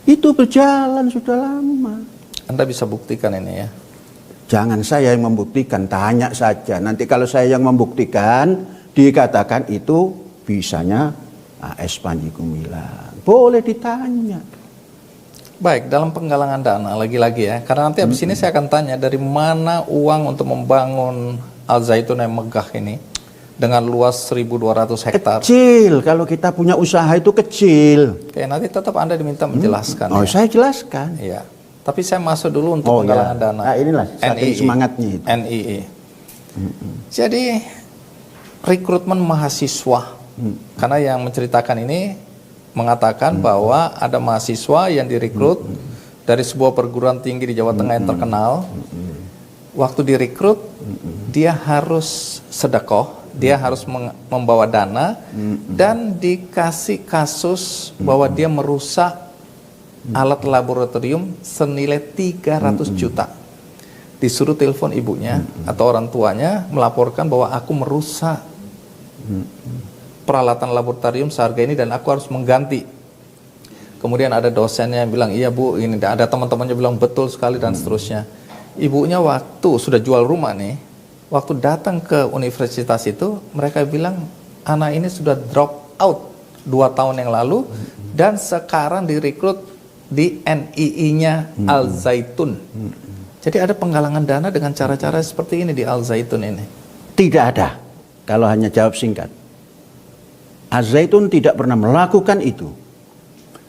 Itu berjalan sudah lama. Anda bisa buktikan ini ya. Jangan saya yang membuktikan, tanya saja. Nanti kalau saya yang membuktikan, dikatakan itu bisanya AS Panji Gumilang. Boleh ditanya. Baik, dalam penggalangan dana lagi-lagi ya. Karena nanti habis ini saya akan tanya dari mana uang untuk membangun Al Zaitun yang megah ini dengan luas 1.200 hektar. Kecil, kalau kita punya usaha itu kecil. Oke, nanti tetap Anda diminta menjelaskan. Oh, ya. saya jelaskan. Iya. Tapi saya masuk dulu untuk Oh, penggalangan ya. dana. Nah, inilah saking semangatnya itu. NII. Jadi rekrutmen mahasiswa. Karena yang menceritakan ini mengatakan bahwa ada mahasiswa yang direkrut dari sebuah perguruan tinggi di Jawa Tengah yang terkenal. Waktu direkrut, dia harus sedekah, dia harus membawa dana, dan dikasih kasus bahwa dia merusak alat laboratorium senilai 300 juta. Disuruh telepon ibunya atau orang tuanya melaporkan bahwa aku merusak peralatan laboratorium seharga ini dan aku harus mengganti. Kemudian ada dosennya yang bilang, iya bu, ini ada teman-temannya bilang betul sekali dan seterusnya. Ibunya waktu sudah jual rumah nih, waktu datang ke universitas itu, mereka bilang anak ini sudah drop out 2 tahun yang lalu dan sekarang direkrut di NII-nya Al Zaitun. Jadi ada penggalangan dana dengan cara-cara seperti ini di Al Zaitun ini. Tidak ada. Kalau hanya jawab singkat. Al Zaitun tidak pernah melakukan itu.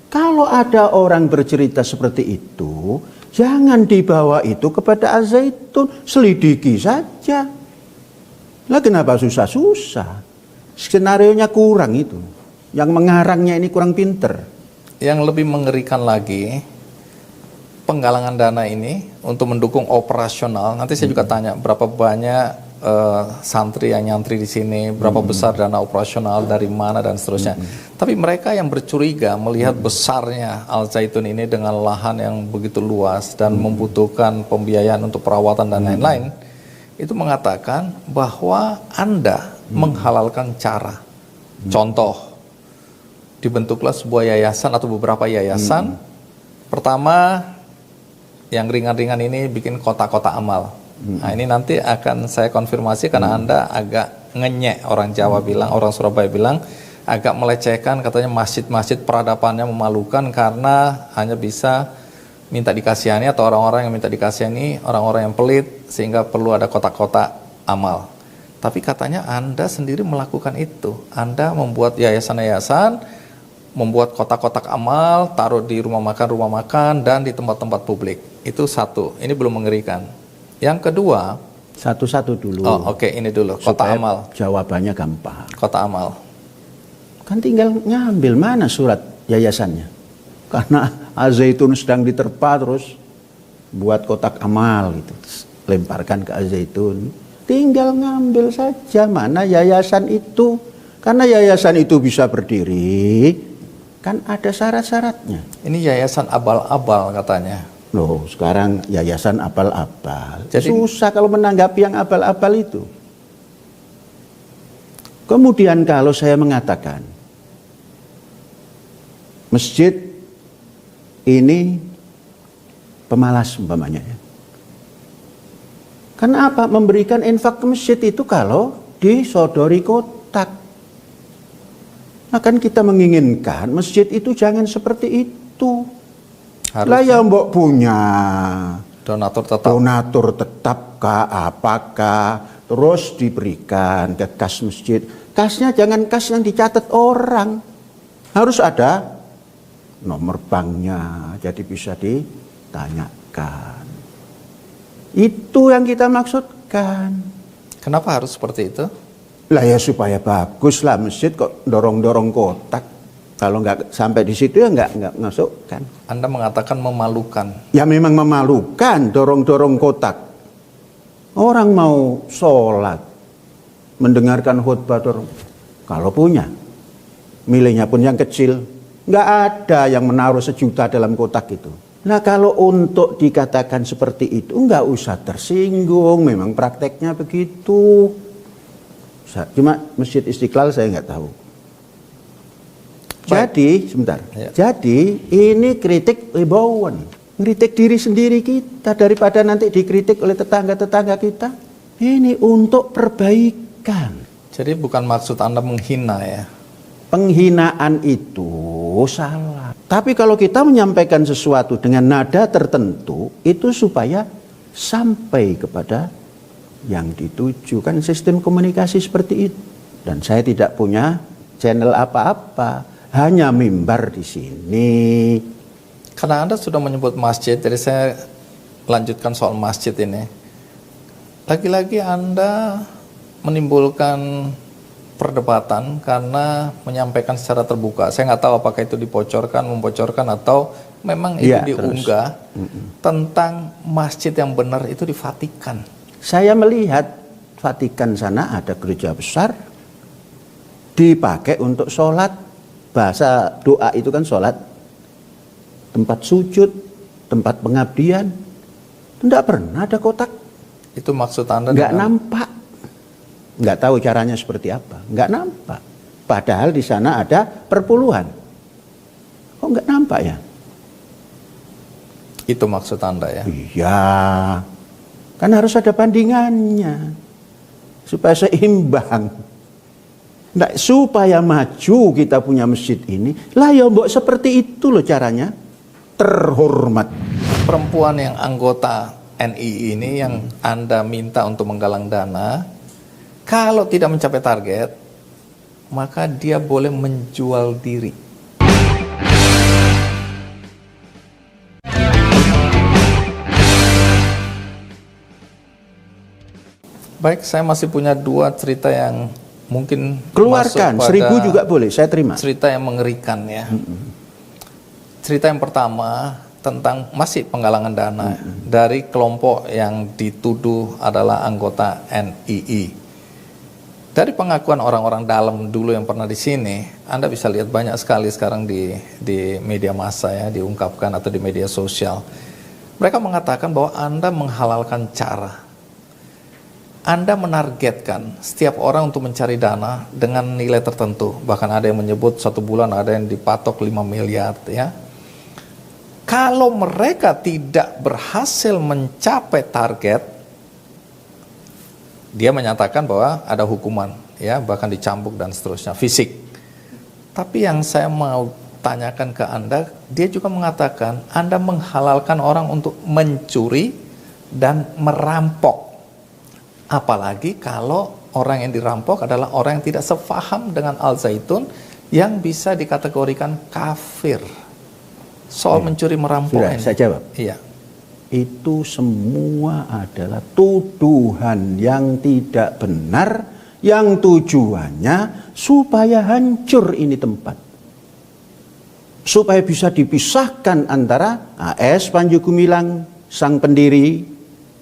Kalau ada orang bercerita seperti itu, jangan dibawa itu kepada Al Zaitun, selidiki saja. Lah kenapa susah-susah? Skenarionya kurang itu. Yang mengarangnya ini kurang pinter. Yang lebih mengerikan lagi, penggalangan dana ini untuk mendukung operasional. Nanti saya juga tanya berapa banyak santri yang nyantri di sini, berapa besar dana operasional, dari mana dan seterusnya. Tapi mereka yang bercuriga melihat besarnya Al Zaitun ini dengan lahan yang begitu luas dan membutuhkan pembiayaan untuk perawatan dan lain-lain, itu mengatakan bahwa Anda menghalalkan cara. Contoh, dibentuklah sebuah yayasan atau beberapa yayasan. Pertama, yang ringan-ringan ini bikin kotak-kotak amal. Nah, ini nanti akan saya konfirmasi karena Anda agak ngenyek, orang Jawa bilang, orang Surabaya bilang, agak melecehkan, katanya masjid-masjid peradabannya memalukan karena hanya bisa minta dikasihani, atau orang-orang yang minta dikasihani orang-orang yang pelit sehingga perlu ada kotak-kotak amal. Tapi katanya Anda sendiri melakukan itu. Anda membuat yayasan-yayasan, membuat kotak-kotak amal, taruh di rumah makan, dan di tempat-tempat publik. Itu satu, ini belum mengerikan. Yang kedua, satu-satu dulu. Oh oke, ini dulu, kotak supaya amal. Jawabannya gampang. Kotak amal. Kan tinggal ngambil mana surat yayasannya. Karena Al Zaitun sedang diterpa, terus buat kotak amal gitu. Lemparkan ke Al Zaitun. Tinggal ngambil saja mana yayasan itu. Karena yayasan itu bisa berdiri, kan ada syarat-syaratnya. Ini yayasan abal-abal katanya. Loh, sekarang yayasan abal-abal. Jadi, susah kalau menanggapi yang abal-abal itu. Kemudian kalau saya mengatakan, masjid ini pemalas umpamanya ya. Karena apa? Memberikan infak ke masjid itu kalau disodori kotak. Nah kan kita menginginkan masjid itu jangan seperti itu. Lah ya mbok punya donatur tetap kah, apakah, terus diberikan ke kas masjid. Kasnya jangan kas yang dicatat orang. Harus ada nomor banknya, jadi bisa ditanyakan. Itu yang kita maksudkan. Kenapa harus seperti itu? Lah ya supaya bagus lah, masjid kok dorong-dorong kotak. Kalau nggak sampai di situ ya nggak masukkan. Anda mengatakan memalukan. Ya memang memalukan, dorong-dorong kotak. Orang mau sholat, mendengarkan khutbah, kalau punya, milihnya pun yang kecil, nggak ada yang menaruh 1 juta dalam kotak itu. Nah kalau untuk dikatakan seperti itu, nggak usah tersinggung, memang prakteknya begitu. Cuma Masjid Istiqlal saya nggak tahu. Jadi, sebentar. Ya. Jadi, ini kritik wibawan. Ngeritik diri sendiri kita daripada nanti dikritik oleh tetangga-tetangga kita. Ini untuk perbaikan. Jadi bukan maksud Anda menghina ya? Penghinaan itu salah. Tapi kalau kita menyampaikan sesuatu dengan nada tertentu, itu supaya sampai kepada yang dituju. Kan sistem komunikasi seperti itu. Dan saya tidak punya channel apa-apa. Hanya mimbar di sini. Karena Anda sudah menyebut masjid, jadi saya lanjutkan soal masjid ini. Lagi-lagi Anda menimbulkan perdebatan karena menyampaikan secara terbuka. Saya nggak tahu apakah itu membocorkan atau memang itu diunggah tentang masjid yang benar itu di Vatikan. Saya melihat Vatikan sana ada gereja besar dipakai untuk sholat. Bahasa doa itu kan sholat, tempat sujud, tempat pengabdian. Tidak pernah ada kotak. Itu maksud Anda? Nggak nampak. Nggak tahu caranya seperti apa. Nggak nampak. Padahal di sana ada perpuluhan. Kok nggak nampak ya? Itu maksud Anda ya? Iya. Kan harus ada bandingannya. Supaya seimbang. Nah, supaya maju kita punya masjid ini. Lah ya mbok seperti itu loh caranya. Terhormat. Perempuan yang anggota NII ini yang Anda minta untuk menggalang dana, kalau tidak mencapai target, maka dia boleh menjual diri. Baik, saya masih punya 2 cerita yang mungkin keluarkan, 1000 juga boleh, saya terima. Cerita yang mengerikan ya. Cerita yang pertama tentang masih penggalangan dana dari kelompok yang dituduh adalah anggota NII. Dari pengakuan orang-orang dalam dulu yang pernah di sini, Anda bisa lihat banyak sekali sekarang di media massa ya, diungkapkan atau di media sosial. Mereka mengatakan bahwa Anda menghalalkan cara. Anda menargetkan setiap orang untuk mencari dana dengan nilai tertentu. Bahkan ada yang menyebut 1 bulan ada yang dipatok 5 miliar ya. Kalau mereka tidak berhasil mencapai target, dia menyatakan bahwa ada hukuman, ya, bahkan dicambuk dan seterusnya, fisik. Tapi yang saya mau tanyakan ke Anda, dia juga mengatakan Anda menghalalkan orang untuk mencuri dan merampok. Apalagi kalau orang yang dirampok adalah orang yang tidak sefaham dengan Al-Zaitun yang bisa dikategorikan kafir. Soal mencuri merampok sudah, ini. saya jawab. Iya. Itu semua adalah tuduhan yang tidak benar, yang tujuannya supaya hancur ini tempat. Supaya bisa dipisahkan antara AS Panji Gumilang, sang pendiri,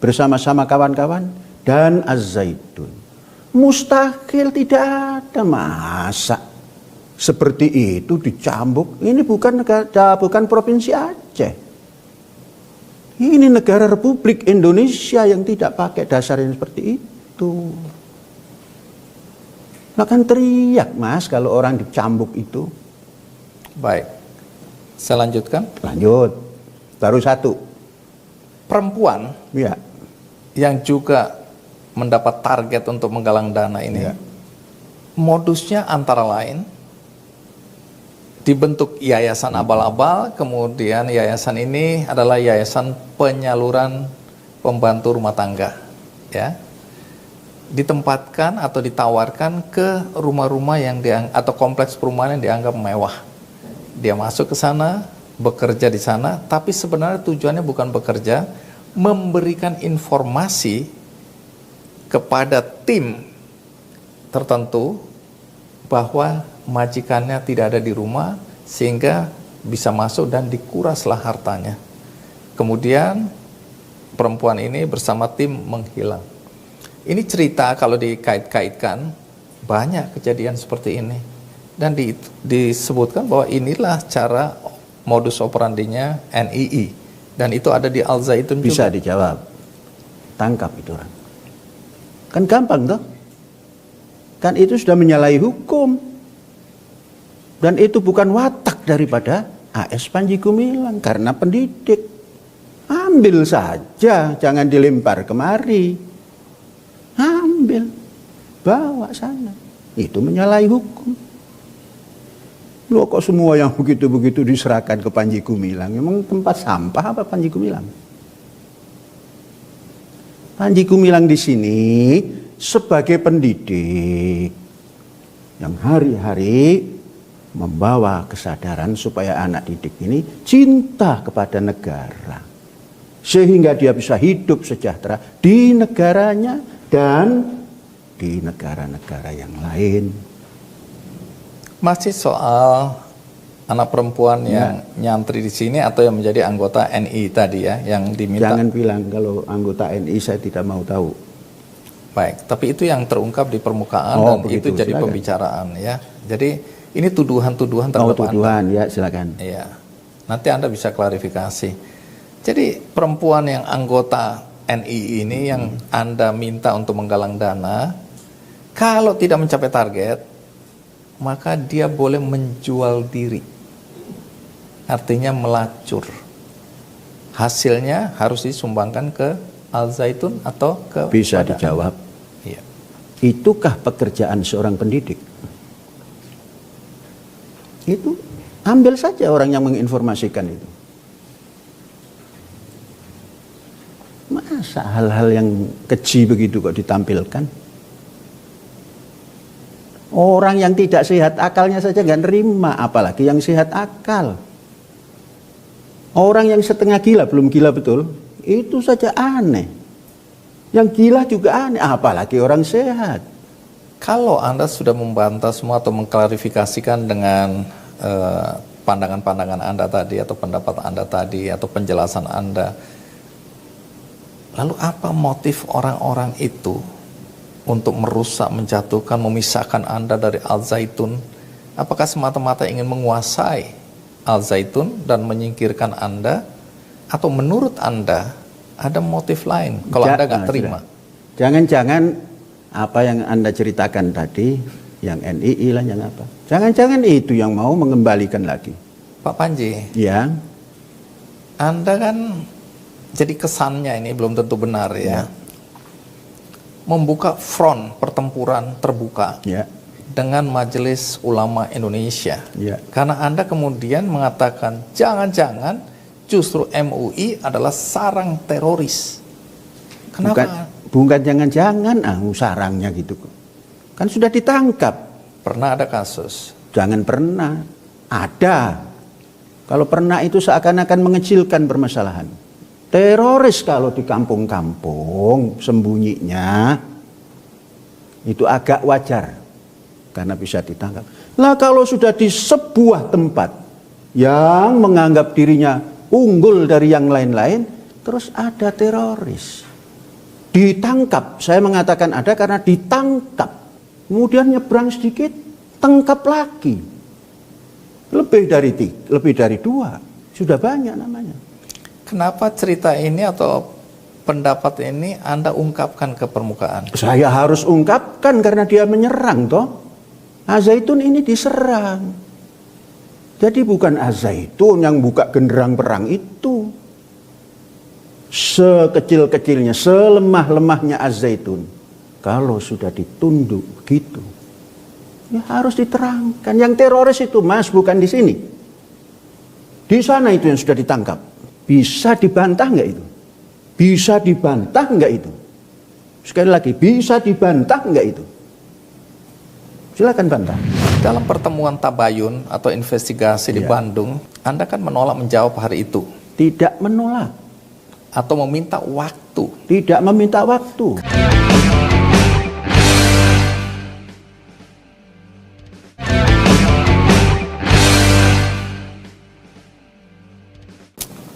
bersama-sama kawan-kawan, dan Az-Zaitun. Mustahil, tidak ada, masa seperti itu dicambuk. Ini bukan provinsi Aceh. Ini negara Republik Indonesia yang tidak pakai dasar yang seperti itu. Nah kan teriak Mas kalau orang dicambuk itu. Baik, saya lanjutkan. Lanjut, baru 1. Perempuan Ya. yang juga mendapat target untuk menggalang dana ini, Ya. modusnya antara lain dibentuk yayasan abal-abal, kemudian yayasan ini adalah yayasan penyaluran pembantu rumah tangga, ya. Ditempatkan atau ditawarkan ke rumah-rumah atau kompleks perumahan yang dianggap mewah. Dia masuk ke sana, bekerja di sana, tapi sebenarnya tujuannya bukan bekerja, memberikan informasi kepada tim tertentu bahwa majikannya tidak ada di rumah sehingga bisa masuk dan dikuraslah hartanya. Kemudian perempuan ini bersama tim menghilang. Ini cerita kalau dikait-kaitkan banyak kejadian seperti ini dan disebutkan bahwa inilah cara modus operandinya NII dan itu ada di Al-Zaitun Bisa juga. dijawab. Tangkap itu orang. Kan gampang toh? Kan itu sudah menyalahi hukum. Dan itu bukan watak daripada AS Panji Gumilang karena pendidik. Ambil saja, jangan dilempar kemari. Ambil, bawa sana. Itu menyalahi hukum. Loh kok semua yang begitu-begitu diserahkan ke Panji Gumilang? Emang tempat sampah apa Panji Gumilang? Panji Gumilang di sini sebagai pendidik yang hari-hari membawa kesadaran supaya anak didik ini cinta kepada negara. Sehingga dia bisa hidup sejahtera di negaranya dan di negara-negara yang lain. Masih soal anak perempuan yang nyantri di sini atau yang menjadi anggota NI tadi ya, yang diminta. Jangan bilang kalau anggota NI saya tidak mau tahu. Baik, tapi itu yang terungkap di permukaan dan begitu, itu jadi silakan. pembicaraan ya. Jadi ini tuduhan-tuduhan terhadap tuduhan Anda. ya, silakan. Iya. Nanti Anda bisa klarifikasi. Jadi perempuan yang anggota NI ini yang Anda minta untuk menggalang dana, kalau tidak mencapai target, maka dia boleh menjual diri. Artinya melacur. Hasilnya harus disumbangkan ke Al Zaitun atau ke Bisa kepada dijawab. Anda. Iya. Itukah pekerjaan seorang pendidik? Itu ambil saja orang yang menginformasikan itu. Masa hal-hal yang keji begitu kok ditampilkan? Orang yang tidak sehat akalnya saja nggak nerima, apalagi yang sehat akal. Orang yang setengah gila, belum gila betul, itu saja aneh. Yang gila juga aneh, apalagi orang sehat. Kalau Anda sudah membantah semua atau mengklarifikasikan dengan pandangan-pandangan Anda tadi atau pendapat Anda tadi atau penjelasan Anda, lalu apa motif orang-orang itu untuk merusak, menjatuhkan, memisahkan Anda dari Al Zaitun? Apakah semata-mata ingin menguasai Al Zaitun dan menyingkirkan Anda? Atau menurut Anda ada motif lain kalau Anda nggak terima? Jangan-jangan apa yang Anda ceritakan tadi, yang NII lah, yang apa? Jangan-jangan itu yang mau mengembalikan lagi. Pak Panji, Ya, Anda kan jadi kesannya ini belum tentu benar ya. Membuka front pertempuran terbuka ya, dengan Majelis Ulama Indonesia. ya. Karena Anda kemudian mengatakan jangan-jangan justru MUI adalah sarang teroris. Kenapa? Bukan jangan-jangan, sarangnya gitu. Kan sudah ditangkap. Pernah ada kasus. Jangan pernah. Ada. Kalau pernah itu seakan-akan mengecilkan permasalahan. Teroris kalau di kampung-kampung sembunyinya itu agak wajar karena bisa ditangkap. Lah kalau sudah di sebuah tempat yang menganggap dirinya unggul dari yang lain-lain, terus ada teroris ditangkap. Saya mengatakan ada karena ditangkap, kemudian nyebrang sedikit, tangkap lagi. Lebih dari 2 sudah banyak namanya. Kenapa cerita ini atau pendapat ini Anda ungkapkan ke permukaan? Saya harus ungkapkan karena dia menyerang toh. Al-Zaitun ini diserang. Jadi bukan Al-Zaitun yang buka genderang perang itu. Sekecil-kecilnya, selemah-lemahnya Al-Zaitun, kalau sudah ditunduk gitu, ya harus diterangkan. Yang teroris itu Mas bukan di sini. Di sana itu yang sudah ditangkap. Bisa dibantah nggak itu? Bisa dibantah nggak itu? Sekali lagi, bisa dibantah nggak itu? Silakan bantah. Dalam pertemuan tabayun atau investigasi di Bandung, Anda kan menolak menjawab hari itu. Tidak menolak. Atau meminta waktu. Tidak meminta waktu.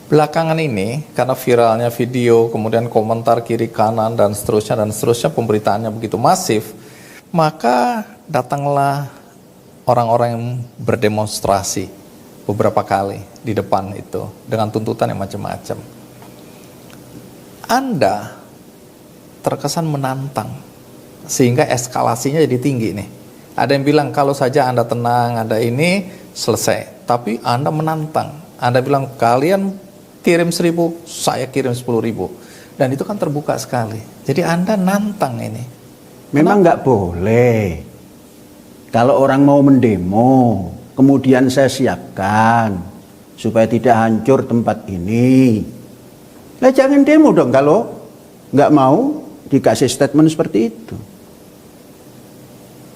Belakangan ini, karena viralnya video, kemudian komentar kiri kanan dan seterusnya, pemberitaannya begitu masif, maka datanglah orang-orang yang berdemonstrasi beberapa kali di depan itu, dengan tuntutan yang macam-macam. Anda terkesan menantang, sehingga eskalasinya jadi tinggi nih. Ada yang bilang, kalau saja Anda tenang, Anda ini selesai. Tapi Anda menantang, Anda bilang, kalian kirim 1.000, saya kirim 10.000. Dan itu kan terbuka sekali. Jadi Anda nantang ini. Memang nggak boleh. Kalau orang mau mendemo, kemudian saya siapkan supaya tidak hancur tempat ini. Lah jangan demo dong kalau nggak mau dikasih statement seperti itu.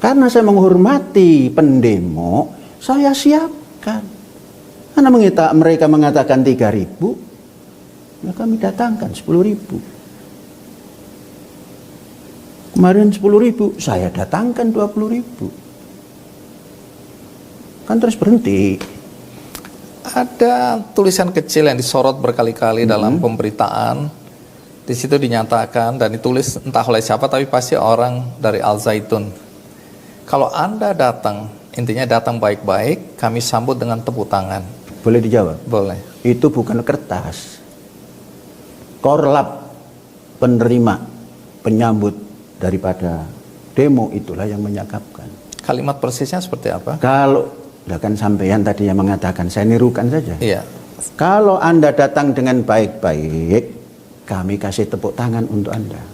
Karena saya menghormati pendemo, Saya siapkan. Karena mereka mengatakan 3.000, ya kami datangkan 10.000. Kemarin 10.000, saya datangkan 20.000. Kan terus berhenti. Ada tulisan kecil yang disorot berkali-kali dalam pemberitaan. Di situ dinyatakan dan ditulis entah oleh siapa, tapi pasti orang dari Al Zaitun. Kalau Anda datang, intinya datang baik-baik, kami sambut dengan tepuk tangan. Boleh dijawab? Boleh. Itu bukan kertas. Korlap penerima penyambut daripada demo itulah yang menyakapkan. Kalimat persisnya seperti apa? Kalau, kan sampean tadi yang mengatakan, saya nirukan saja. Iya. Kalau Anda datang dengan baik-baik, kami kasih tepuk tangan untuk Anda.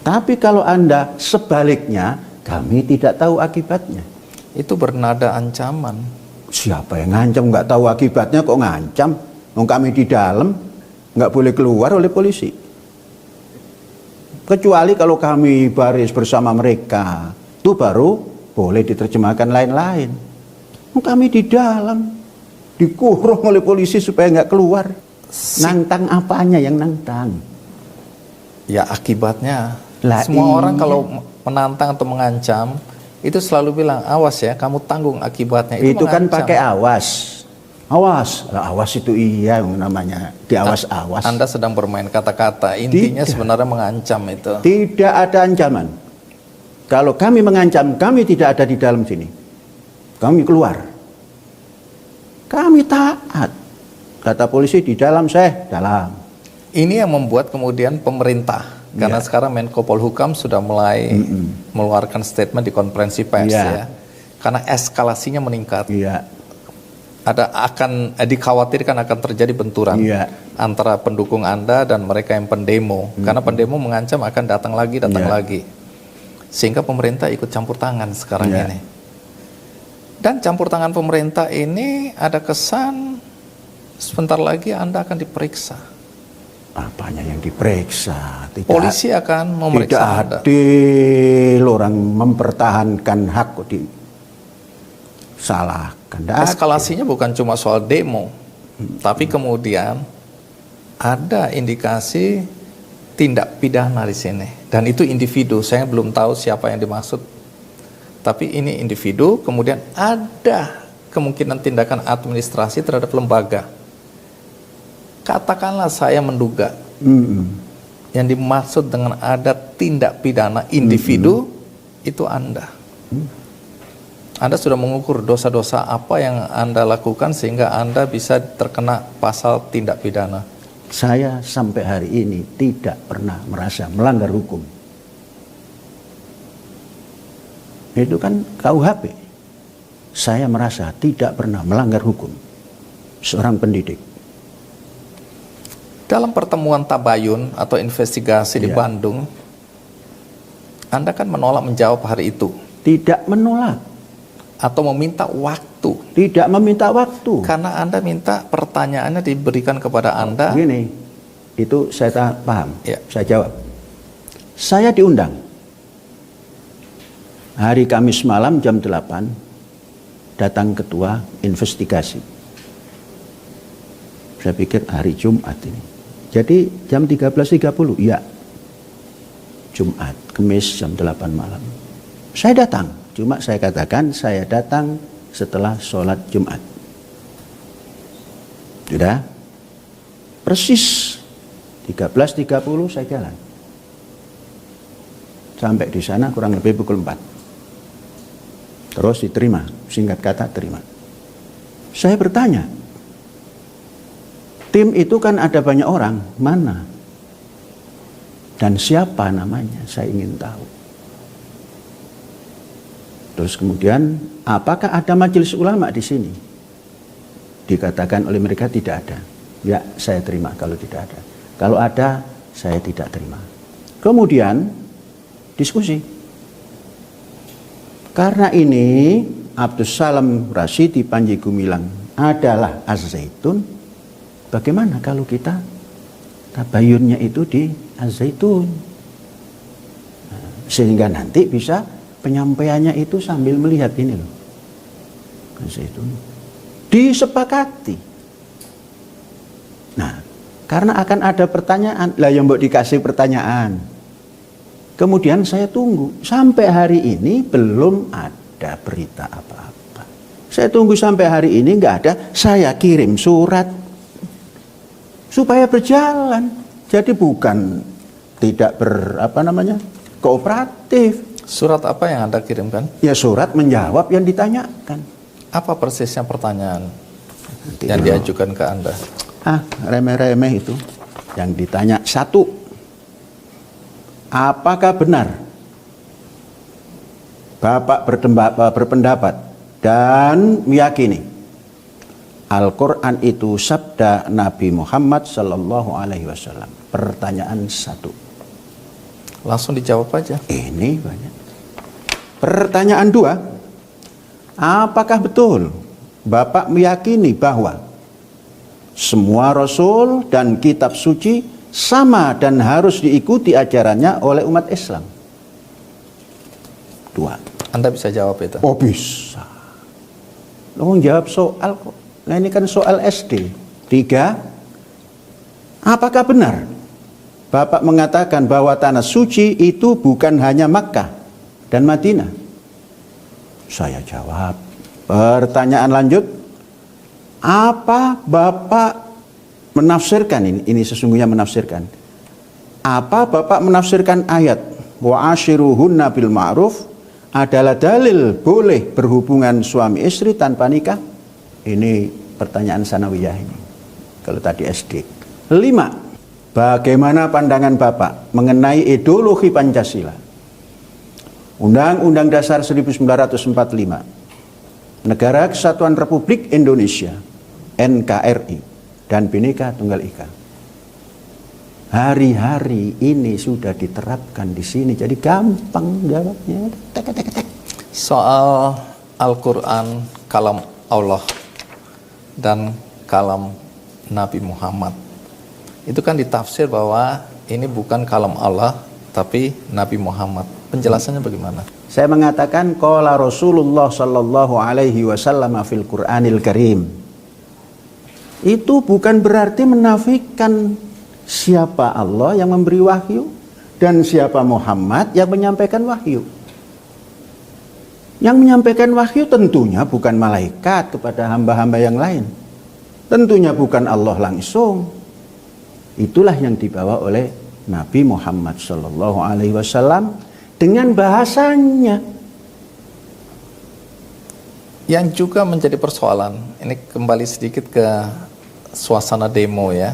Tapi kalau Anda sebaliknya, kami tidak tahu akibatnya. Itu bernada ancaman. Siapa yang ngancam? Nggak tahu akibatnya kok ngancam? Wong kami di dalam, nggak boleh keluar oleh polisi. Kecuali kalau kami baris bersama mereka, itu baru boleh diterjemahkan lain-lain. Wong kami di dalam, dikurung oleh polisi supaya nggak keluar. Nantang apanya yang nantang? Ya akibatnya. Lah, Semua iya. orang kalau menantang atau mengancam, itu selalu bilang, awas ya, kamu tanggung akibatnya. Itu kan mengancam. pakai awas. Awas. Lah, awas itu iya yang namanya. Diawas-awas. Anda sedang bermain kata-kata. Intinya Tidak. sebenarnya mengancam itu. Tidak ada ancaman. Kalau kami mengancam, kami tidak ada di dalam sini. Kami keluar. Kami taat. Kata polisi di dalam, saya dalam. Ini yang membuat kemudian pemerintah, karena sekarang Menko Polhukam sudah mulai mengeluarkan statement di konferensi pers ya. Karena eskalasinya meningkat. Iya. Akan dikhawatirkan akan terjadi benturan antara pendukung Anda dan mereka yang pendemo. Karena pendemo mengancam akan datang lagi. Sehingga pemerintah ikut campur tangan sekarang ini. Dan campur tangan pemerintah ini ada kesan sebentar lagi Anda akan diperiksa. Apanya yang diperiksa? Tidak, Polisi akan memeriksa tidak Anda. adil orang mempertahankan hak kok disalahkan. Tidak Eskalasinya bukan cuma soal demo, tapi kemudian ada indikasi tindak pidana di sini. Dan itu individu, saya belum tahu siapa yang dimaksud. Tapi ini individu, kemudian ada kemungkinan tindakan administrasi terhadap lembaga. Katakanlah saya menduga yang dimaksud dengan ada tindak pidana individu itu Anda. Anda sudah mengukur dosa-dosa apa yang Anda lakukan sehingga Anda bisa terkena pasal tindak pidana. Saya sampai hari ini tidak pernah merasa melanggar hukum. Itu kan KUHP. Saya merasa tidak pernah melanggar hukum. Seorang pendidik. Dalam pertemuan tabayun atau investigasi di Bandung, Anda kan menolak menjawab hari itu. Tidak menolak. Atau meminta waktu. Tidak meminta waktu. Karena Anda minta pertanyaannya diberikan kepada Anda. Begini, itu saya paham. Ya. Saya jawab. Saya diundang. Hari Kamis malam jam 8, datang ketua investigasi. Saya pikir hari Jumat ini. Jadi jam 13.30, ya. Jumat, Kamis jam 8 malam. Saya datang, cuma saya katakan saya datang setelah sholat Jumat. Sudah? Persis 13.30 saya jalan. Sampai di sana kurang lebih pukul 4. Terus diterima, singkat kata terima. Saya bertanya, tim itu kan ada banyak orang, mana? Dan siapa namanya? Saya ingin tahu. Terus kemudian, apakah ada majelis ulama di sini? Dikatakan oleh mereka tidak ada. Ya, saya terima kalau tidak ada. Kalau ada, saya tidak terima. Kemudian, diskusi. Karena ini, Abdus Salam Rasyidi Panji Gumilang adalah Az-Zaitun. Bagaimana kalau kita tabayunnya itu di Az-Zaitun? Sehingga nanti bisa penyampaiannya itu sambil melihat ini loh. Itu disepakati. Nah, karena akan ada pertanyaan, lah yang mbok dikasih pertanyaan. Kemudian saya tunggu sampai hari ini belum ada berita apa-apa. Saya tunggu sampai hari ini nggak ada, saya kirim surat supaya berjalan. Jadi bukan tidak kooperatif. Surat apa yang Anda kirimkan? Ya surat menjawab yang ditanyakan. Apa persisnya pertanyaan yang diajukan ke Anda? Remeh-remeh itu. Yang ditanya satu, apakah benar Bapak berpendapat dan meyakini Al-Quran itu sabda Nabi Muhammad Sallallahu Alaihi Wasallam? Pertanyaan satu. Langsung dijawab aja. Ini banyak. Pertanyaan dua, apakah betul Bapak meyakini bahwa semua Rasul dan kitab suci sama dan harus diikuti ajarannya oleh umat Islam? Dua. Anda bisa jawab itu? Oh bisa. Lo jawab soal kok. Nah ini kan soal SD. Tiga. Apakah benar Bapak mengatakan bahwa tanah suci itu bukan hanya Makkah dan Madinah? Saya jawab. Pertanyaan lanjut. Apa Bapak menafsirkan ini sesungguhnya menafsirkan. Apa Bapak menafsirkan ayat wa ashiruhunna bil ma'ruf adalah dalil boleh berhubungan suami istri tanpa nikah? Ini pertanyaan sanawiyah ini. Kalau tadi SD. 5. Bagaimana pandangan Bapak mengenai ideologi Pancasila? Undang-Undang Dasar 1945, Negara Kesatuan Republik Indonesia, NKRI, dan Bhinneka Tunggal Ika. Hari-hari ini sudah diterapkan di sini, jadi gampang jawabnya. Soal Al-Quran, kalam Allah dan kalam Nabi Muhammad, itu kan ditafsir bahwa ini bukan kalam Allah tapi Nabi Muhammad. Penjelasannya bagaimana? Saya mengatakan qala Rasulullah sallallahu alaihi wasallam fil Qur'anil Karim. Itu bukan berarti menafikan siapa Allah yang memberi wahyu dan siapa Muhammad yang menyampaikan wahyu. Yang menyampaikan wahyu tentunya bukan malaikat kepada hamba-hamba yang lain. Tentunya bukan Allah langsung. Itulah yang dibawa oleh Nabi Muhammad sallallahu alaihi wasallam dengan bahasanya. Yang juga menjadi persoalan, ini kembali sedikit ke suasana demo ya.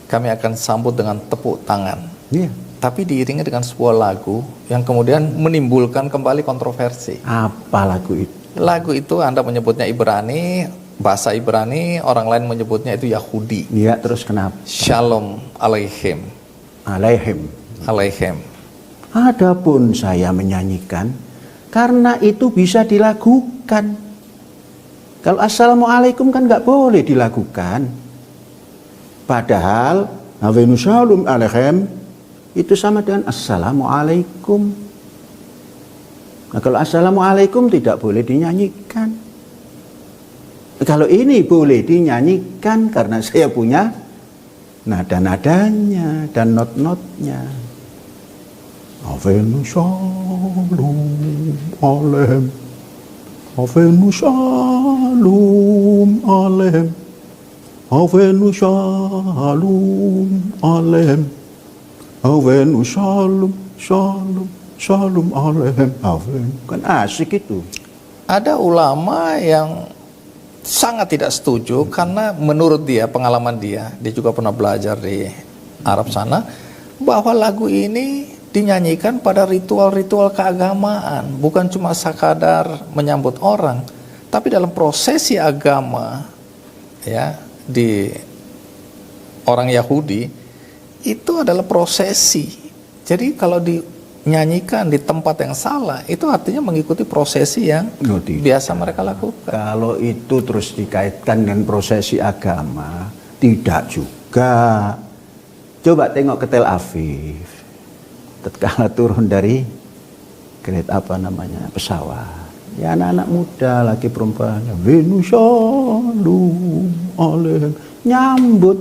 Kami akan sambut dengan tepuk tangan. Iya. Tapi diiringi dengan sebuah lagu yang kemudian menimbulkan kembali kontroversi. Apa lagu itu? Lagu itu Anda menyebutnya Ibrani, bahasa Ibrani, orang lain menyebutnya itu Yahudi. Iya, terus kenapa? Shalom alaihim. Alaihim. Alaihim. Adapun saya menyanyikan karena itu bisa dilakukan. Kalau assalamualaikum kan nggak boleh dilakukan. Padahal Havenu shalom alaihim itu sama dengan assalamualaikum. Nah kalau assalamualaikum tidak boleh dinyanyikan. Kalau ini boleh dinyanyikan karena saya punya nada-nadanya dan not-notnya. Havenu shalom alaihim. Havenu shalom alaihim. Havenu shalom alaihim. Havenu shalom shalom shalom alaihim. Kan asik itu. Ada ulama yang sangat tidak setuju karena menurut dia, pengalaman dia juga pernah belajar di Arab sana, bahwa lagu ini dinyanyikan pada ritual-ritual keagamaan, bukan cuma sekadar menyambut orang, tapi dalam prosesi agama ya di orang Yahudi itu adalah prosesi. Jadi kalau dinyanyikan di tempat yang salah, itu artinya mengikuti prosesi yang biasa mereka lakukan. Kalau itu terus dikaitkan dengan prosesi agama, tidak juga. Coba tengok ke Tel Aviv. Tatkala turun dari pesawat, Ya anak-anak muda lagi perempuan, Venus Shalom Alaihi, nyambut.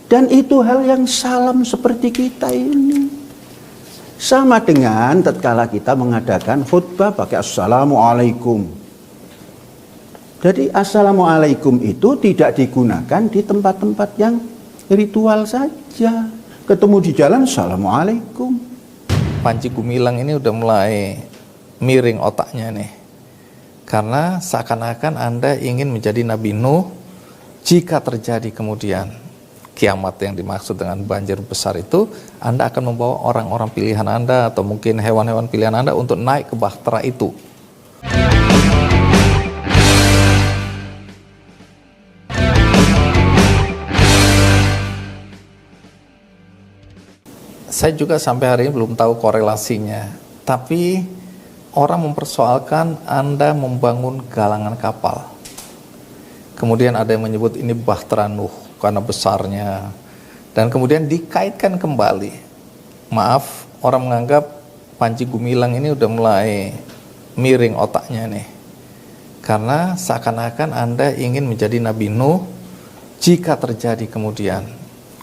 Dan itu hal yang salam seperti kita ini. Sama dengan tatkala kita mengadakan khutbah pakai Assalamualaikum. Jadi Assalamualaikum itu tidak digunakan di tempat-tempat yang ritual saja. Ketemu di jalan Assalamualaikum. Panji Gumilang ini udah mulai miring otaknya nih. Karena seakan-akan Anda ingin menjadi Nabi Nuh jika terjadi kemudian kiamat yang dimaksud dengan banjir besar itu, Anda akan membawa orang-orang pilihan Anda atau mungkin hewan-hewan pilihan Anda untuk naik ke bahtera itu. Saya juga sampai hari ini belum tahu korelasinya, tapi orang mempersoalkan Anda membangun galangan kapal. Kemudian ada yang menyebut ini bahtera Nuh karena besarnya. Dan kemudian dikaitkan kembali. Maaf, orang menganggap Panji Gumilang ini udah mulai miring otaknya nih. Karena seakan-akan Anda ingin menjadi Nabi Nuh jika terjadi kemudian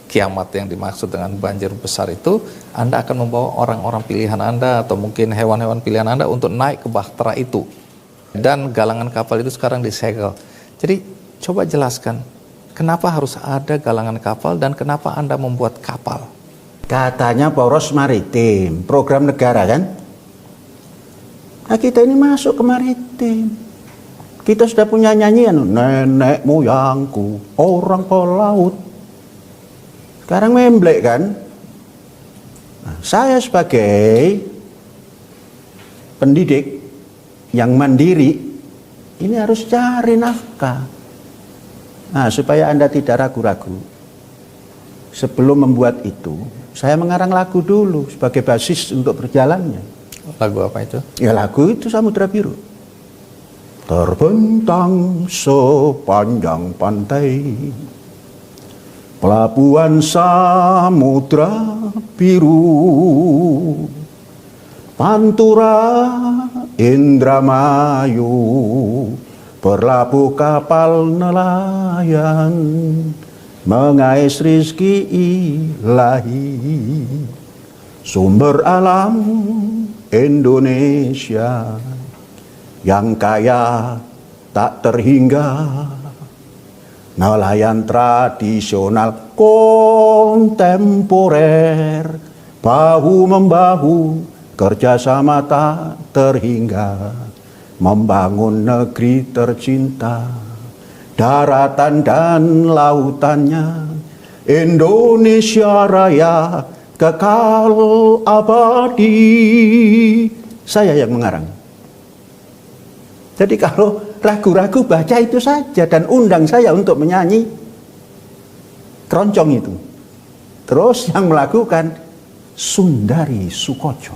kiamat yang dimaksud dengan banjir besar itu, Anda akan membawa orang-orang pilihan Anda atau mungkin hewan-hewan pilihan Anda untuk naik ke bahtera itu. Dan galangan kapal itu sekarang disegel. Jadi coba jelaskan, kenapa harus ada galangan kapal dan kenapa Anda membuat kapal? Katanya poros maritim, program negara kan? Nah kita ini masuk ke maritim. Kita sudah punya nyanyian, nenek moyangku orang pelaut. Sekarang memblek kan? Nah, saya sebagai pendidik yang mandiri, ini harus cari nafkah. Nah, supaya Anda tidak ragu-ragu, sebelum membuat itu, saya mengarang lagu dulu sebagai basis untuk berjalannya. Lagu apa itu? Ya lagu itu Samudra Biru. Terbentang sepanjang pantai, pelabuhan Samudra Biru, Pantura Indramayu, berlabuh kapal nelayan, mengais rizki ilahi, sumber alam Indonesia yang kaya tak terhingga, nelayan tradisional kontemporer, bahu-membahu kerjasama tak terhingga, membangun negeri tercinta, daratan dan lautannya, Indonesia Raya kekal abadi. Saya yang mengarang. Jadi kalau ragu-ragu baca itu saja dan undang saya untuk menyanyi keroncong itu. Terus yang melakukan Sundari Sukoco.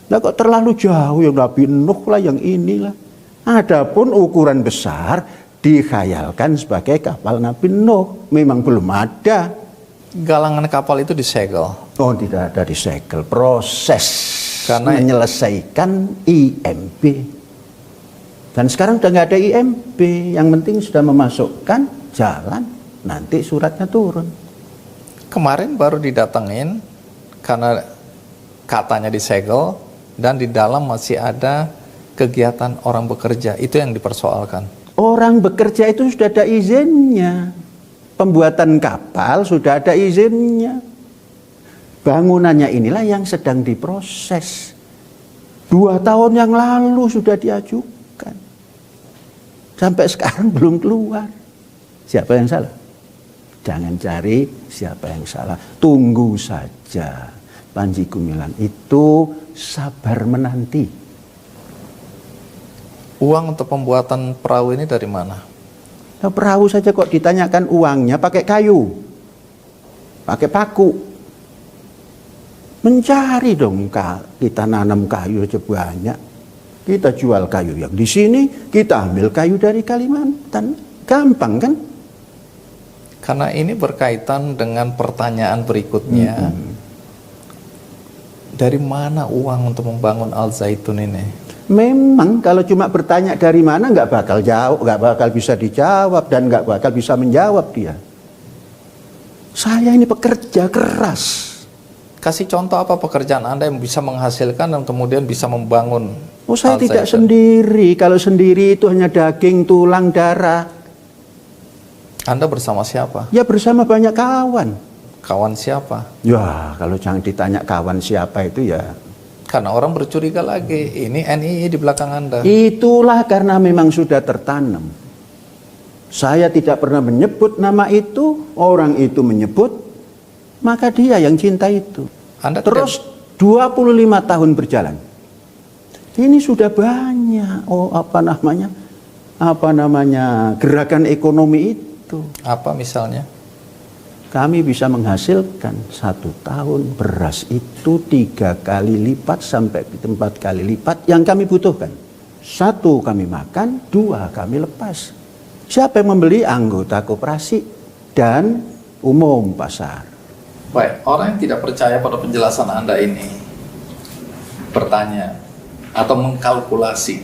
Nah kok terlalu jauh yang Nabi Nuh lah yang inilah. Adapun ukuran besar dikhayalkan sebagai kapal Nabi Nuh. Memang belum ada. Galangan kapal itu disegel. Oh tidak ada disegel. Proses Karena menyelesaikan IMB. Dan sekarang udah nggak ada IMB, yang penting sudah memasukkan jalan, nanti suratnya turun. Kemarin baru didatengin karena katanya disegel dan di dalam masih ada kegiatan orang bekerja, itu yang dipersoalkan. Orang bekerja itu sudah ada izinnya, pembuatan kapal sudah ada izinnya. Bangunannya inilah yang sedang diproses. 2 tahun yang lalu sudah diajukan. Sampai sekarang belum keluar. Siapa yang salah? Jangan cari siapa yang salah. Tunggu saja. Panji Gumilang itu sabar menanti. Uang untuk pembuatan perahu ini dari mana? Nah, perahu saja kok ditanyakan uangnya pakai kayu. Pakai paku. Mencari dong, kita nanam kayu aja banyak. Kita jual kayu yang di sini, kita ambil kayu dari Kalimantan. Gampang kan? Karena ini berkaitan dengan pertanyaan berikutnya. Dari mana uang untuk membangun Al Zaitun ini? Memang kalau cuma bertanya dari mana nggak bakal jawab, nggak bakal bisa dijawab dan nggak bakal bisa menjawab dia. Saya ini pekerja keras. Kasih contoh apa pekerjaan Anda yang bisa menghasilkan dan kemudian bisa membangun? Oh, saya tidak Al-Zaitun? sendiri. Kalau sendiri itu hanya daging, tulang, darah. Anda bersama siapa? Ya bersama banyak kawan. Kawan siapa? Ya kalau jangan ditanya kawan siapa itu ya. Karena orang bercuriga lagi, ini NII di belakang Anda. Itulah karena memang sudah tertanam. Saya tidak pernah menyebut nama itu, orang itu menyebut, maka dia yang cinta itu. Anda Terus 25 tahun berjalan. Ini sudah banyak gerakan ekonomi itu. apa misalnya? Kami bisa menghasilkan 1 tahun beras itu 3 kali lipat sampai 4 kali lipat yang kami butuhkan. 1 kami makan, 2 kami lepas. Siapa yang membeli? Anggota koperasi dan umum pasar. Baik, orang yang tidak percaya pada penjelasan Anda ini bertanya atau mengkalkulasi.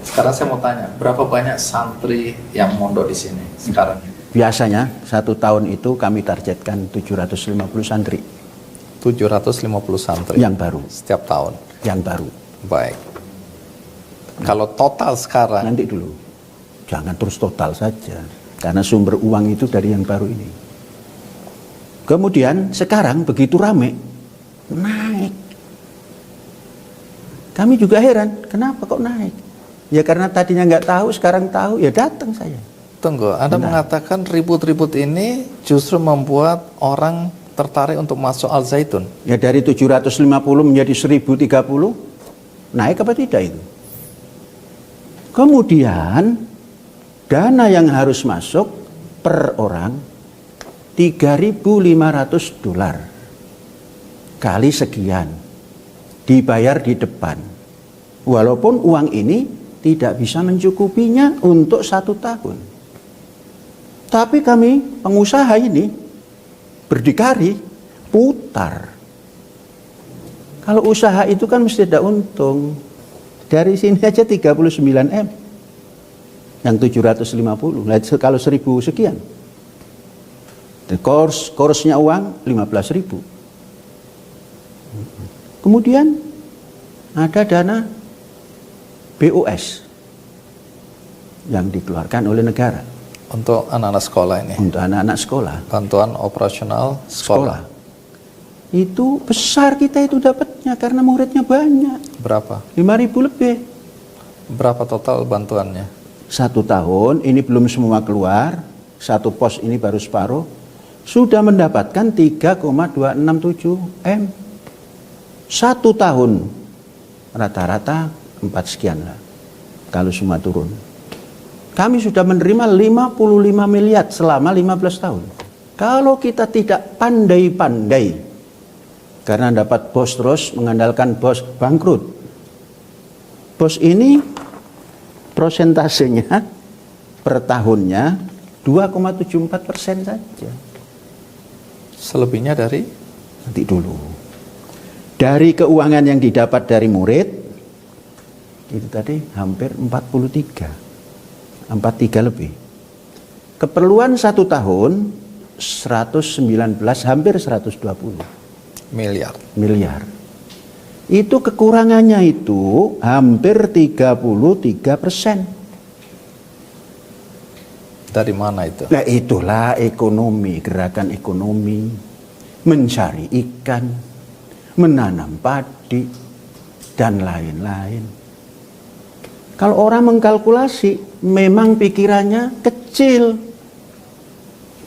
Sekarang saya mau tanya, berapa banyak santri yang mondok di sini sekarang? Biasanya 1 tahun itu kami targetkan 750 santri 750 santri yang baru. setiap tahun. Yang baru. Baik. Kalau total sekarang, Nanti dulu. Jangan terus total saja. Karena sumber uang itu dari yang baru ini. Kemudian sekarang begitu rame, naik. Kami juga heran, kenapa kok naik? Ya karena tadinya nggak tahu, sekarang tahu, ya datang saya. tunggu, Anda Benar. mengatakan ribut-ribut ini justru membuat orang tertarik untuk masuk Al-Zaitun. Ya dari 750 menjadi 1030, naik apa tidak itu? Kemudian dana yang harus masuk per orang $3.500 kali sekian dibayar di depan. Walaupun uang ini tidak bisa mencukupinya untuk 1 tahun. Tapi kami pengusaha ini berdikari putar. Kalau usaha itu kan mesti ada untung. Dari sini aja 39 M. Yang 750. Nah, kalau 1000 sekian. Kursnya uang 15.000. Kemudian ada dana BOS yang dikeluarkan oleh negara Untuk anak-anak sekolah ini. untuk anak-anak sekolah. Bantuan operasional sekolah. Itu besar kita itu dapatnya karena muridnya banyak. Berapa? 5.000 lebih. Berapa total bantuannya? 1 tahun ini belum semua keluar. 1 pos ini baru separuh. Sudah mendapatkan 3,267 M. 1 tahun rata-rata 4 sekian lah. Kalau semua turun. Kami sudah menerima 55 miliar selama 15 tahun. Kalau kita tidak pandai-pandai, karena dapat bos terus, mengandalkan bos bangkrut. Bos ini prosentasenya per tahunnya 2,74% saja. Selebihnya dari? Nanti dulu. Dari keuangan yang didapat dari murid, itu tadi hampir 43 lebih. Keperluan 1 tahun 119, hampir 120 miliar. Itu kekurangannya itu hampir 33%. Dari mana itu? Nah itulah ekonomi, gerakan ekonomi, mencari ikan, menanam padi, dan lain-lain. Kalau orang mengkalkulasi, memang pikirannya kecil.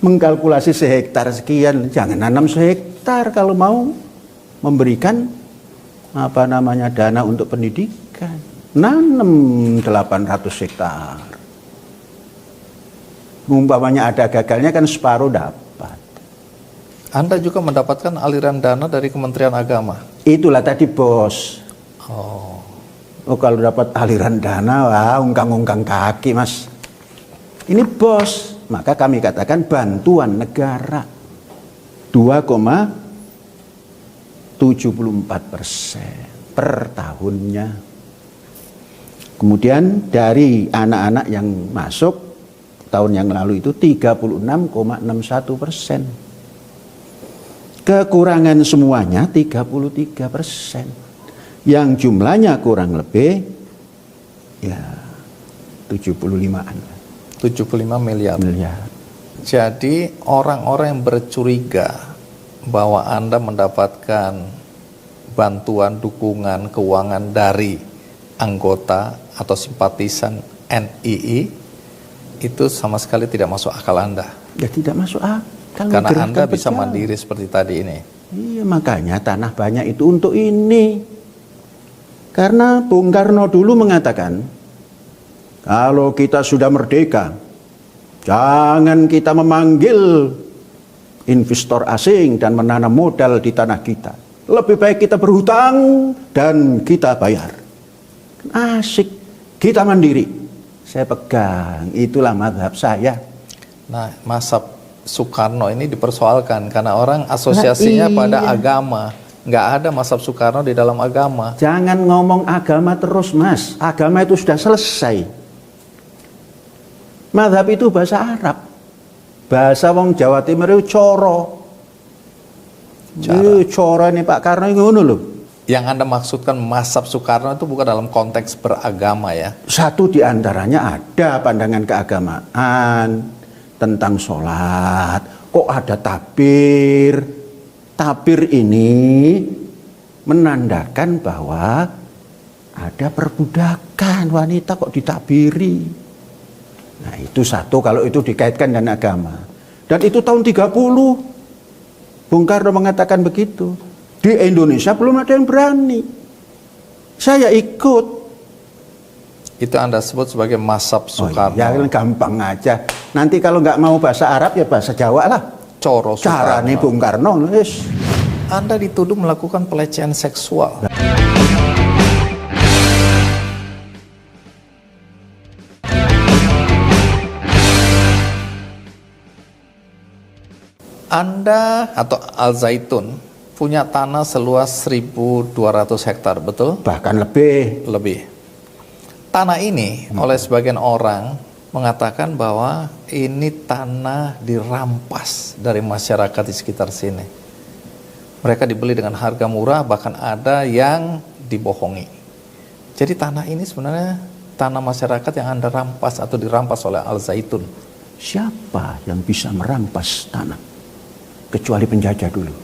Mengkalkulasi sehektar sekian, jangan nanam sehektar kalau mau memberikan dana untuk pendidikan. Nanam 800 hektar. Umpamanya ada gagalnya kan separuh dapat. Anda juga mendapatkan aliran dana dari Kementerian Agama. Itulah tadi bos. Oh, Kalau dapat aliran dana, wah ungkang-ungkang kaki mas. Ini bos, maka kami katakan bantuan negara 2,74% per tahunnya. Kemudian dari anak-anak yang masuk tahun yang lalu itu 36,61%. Kekurangan semuanya 33%. Yang jumlahnya kurang lebih ya 75-an. 75 miliar. Miliar. Jadi orang-orang yang bercuriga bahwa Anda mendapatkan bantuan, dukungan, keuangan dari anggota atau simpatisan NII itu sama sekali tidak masuk akal Anda. Ya tidak masuk akal. Karena gerakan Anda bisa berjalan. mandiri seperti tadi ini. Iya, makanya tanah banyak itu untuk ini. Karena Bung Karno dulu mengatakan, kalau kita sudah merdeka, jangan kita memanggil investor asing dan menanam modal di tanah kita. Lebih baik kita berhutang dan kita bayar. Asik, kita mandiri. Saya pegang, itulah mazhab saya. Nah, mazhab Soekarno ini dipersoalkan karena orang asosiasinya Nah, pada iya. agama. Nggak ada mazhab Soekarno di dalam agama. Jangan ngomong agama terus, Mas. Agama itu sudah selesai. Mazhab itu bahasa Arab. Bahasa wong Jawa Timur itu coro. Coro ini Pak Karno itu ngono lho. Yang Anda maksudkan mazhab Soekarno itu bukan dalam konteks beragama ya. Satu di antaranya ada pandangan keagamaan tentang sholat. Kok ada tabir? Tabir ini menandakan bahwa ada perbudakan, wanita kok ditabiri. Nah itu satu kalau itu dikaitkan dengan agama. Dan itu tahun 30. Bung Karno mengatakan begitu. Di Indonesia belum ada yang berani. Saya ikut. Itu Anda sebut sebagai mazhab Soekarno. Ya gampang aja. Nanti kalau nggak mau bahasa Arab ya bahasa Jawa lah. Coro Soekarno. Carane Bung Karno. Yes. Anda dituduh melakukan pelecehan seksual. Anda atau Al Zaitun punya tanah seluas 1.200 hektar, betul? Bahkan lebih. Lebih. Tanah ini oleh sebagian orang mengatakan bahwa ini tanah dirampas dari masyarakat di sekitar sini. Mereka dibeli dengan harga murah, bahkan ada yang dibohongi. Jadi tanah ini sebenarnya tanah masyarakat yang Anda rampas atau dirampas oleh Al Zaitun. Siapa yang bisa merampas tanah? Kecuali penjajah dulu.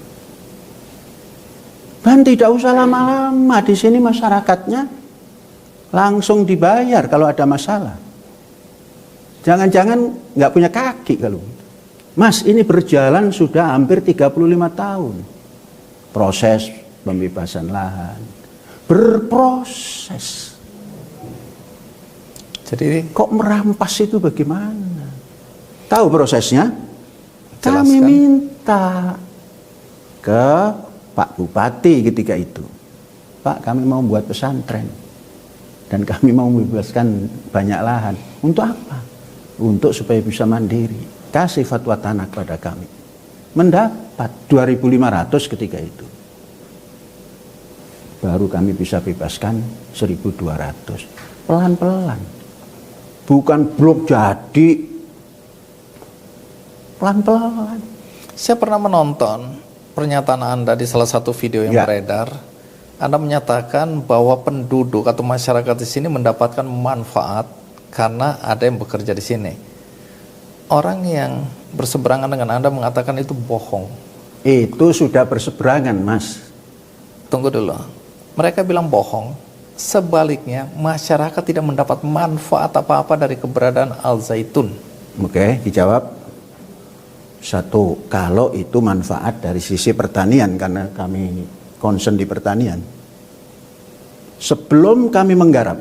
Dan tidak usah lama-lama, di sini masyarakatnya langsung dibayar kalau ada masalah. Jangan-jangan nggak punya kaki kalau. Mas, ini berjalan sudah hampir 35 tahun. Proses pembebasan lahan. Berproses. Jadi Kok merampas itu bagaimana? Tahu prosesnya? Jelaskan. Kami minta ke Pak Bupati ketika itu. Pak, kami mau buat pesantren. Dan kami mau membebaskan banyak lahan. Untuk apa? Untuk supaya bisa mandiri. Kasih fatwa tanah kepada kami. Mendapat 2.500 ketika itu. Baru kami bisa bebaskan 1.200. Pelan-pelan. Bukan blok jadi. Pelan-pelan. saya pernah menonton pernyataan Anda di salah satu video yang Ya. beredar. Anda menyatakan bahwa penduduk atau masyarakat di sini mendapatkan manfaat karena ada yang bekerja di sini. Orang yang berseberangan dengan Anda mengatakan itu bohong. Itu sudah berseberangan, Mas. Tunggu dulu. Mereka bilang bohong. Sebaliknya, masyarakat tidak mendapat manfaat apa-apa dari keberadaan Al Zaitun. Oke, dijawab. Satu, kalau itu manfaat dari sisi pertanian, karena kami concern di pertanian. Sebelum kami menggarap,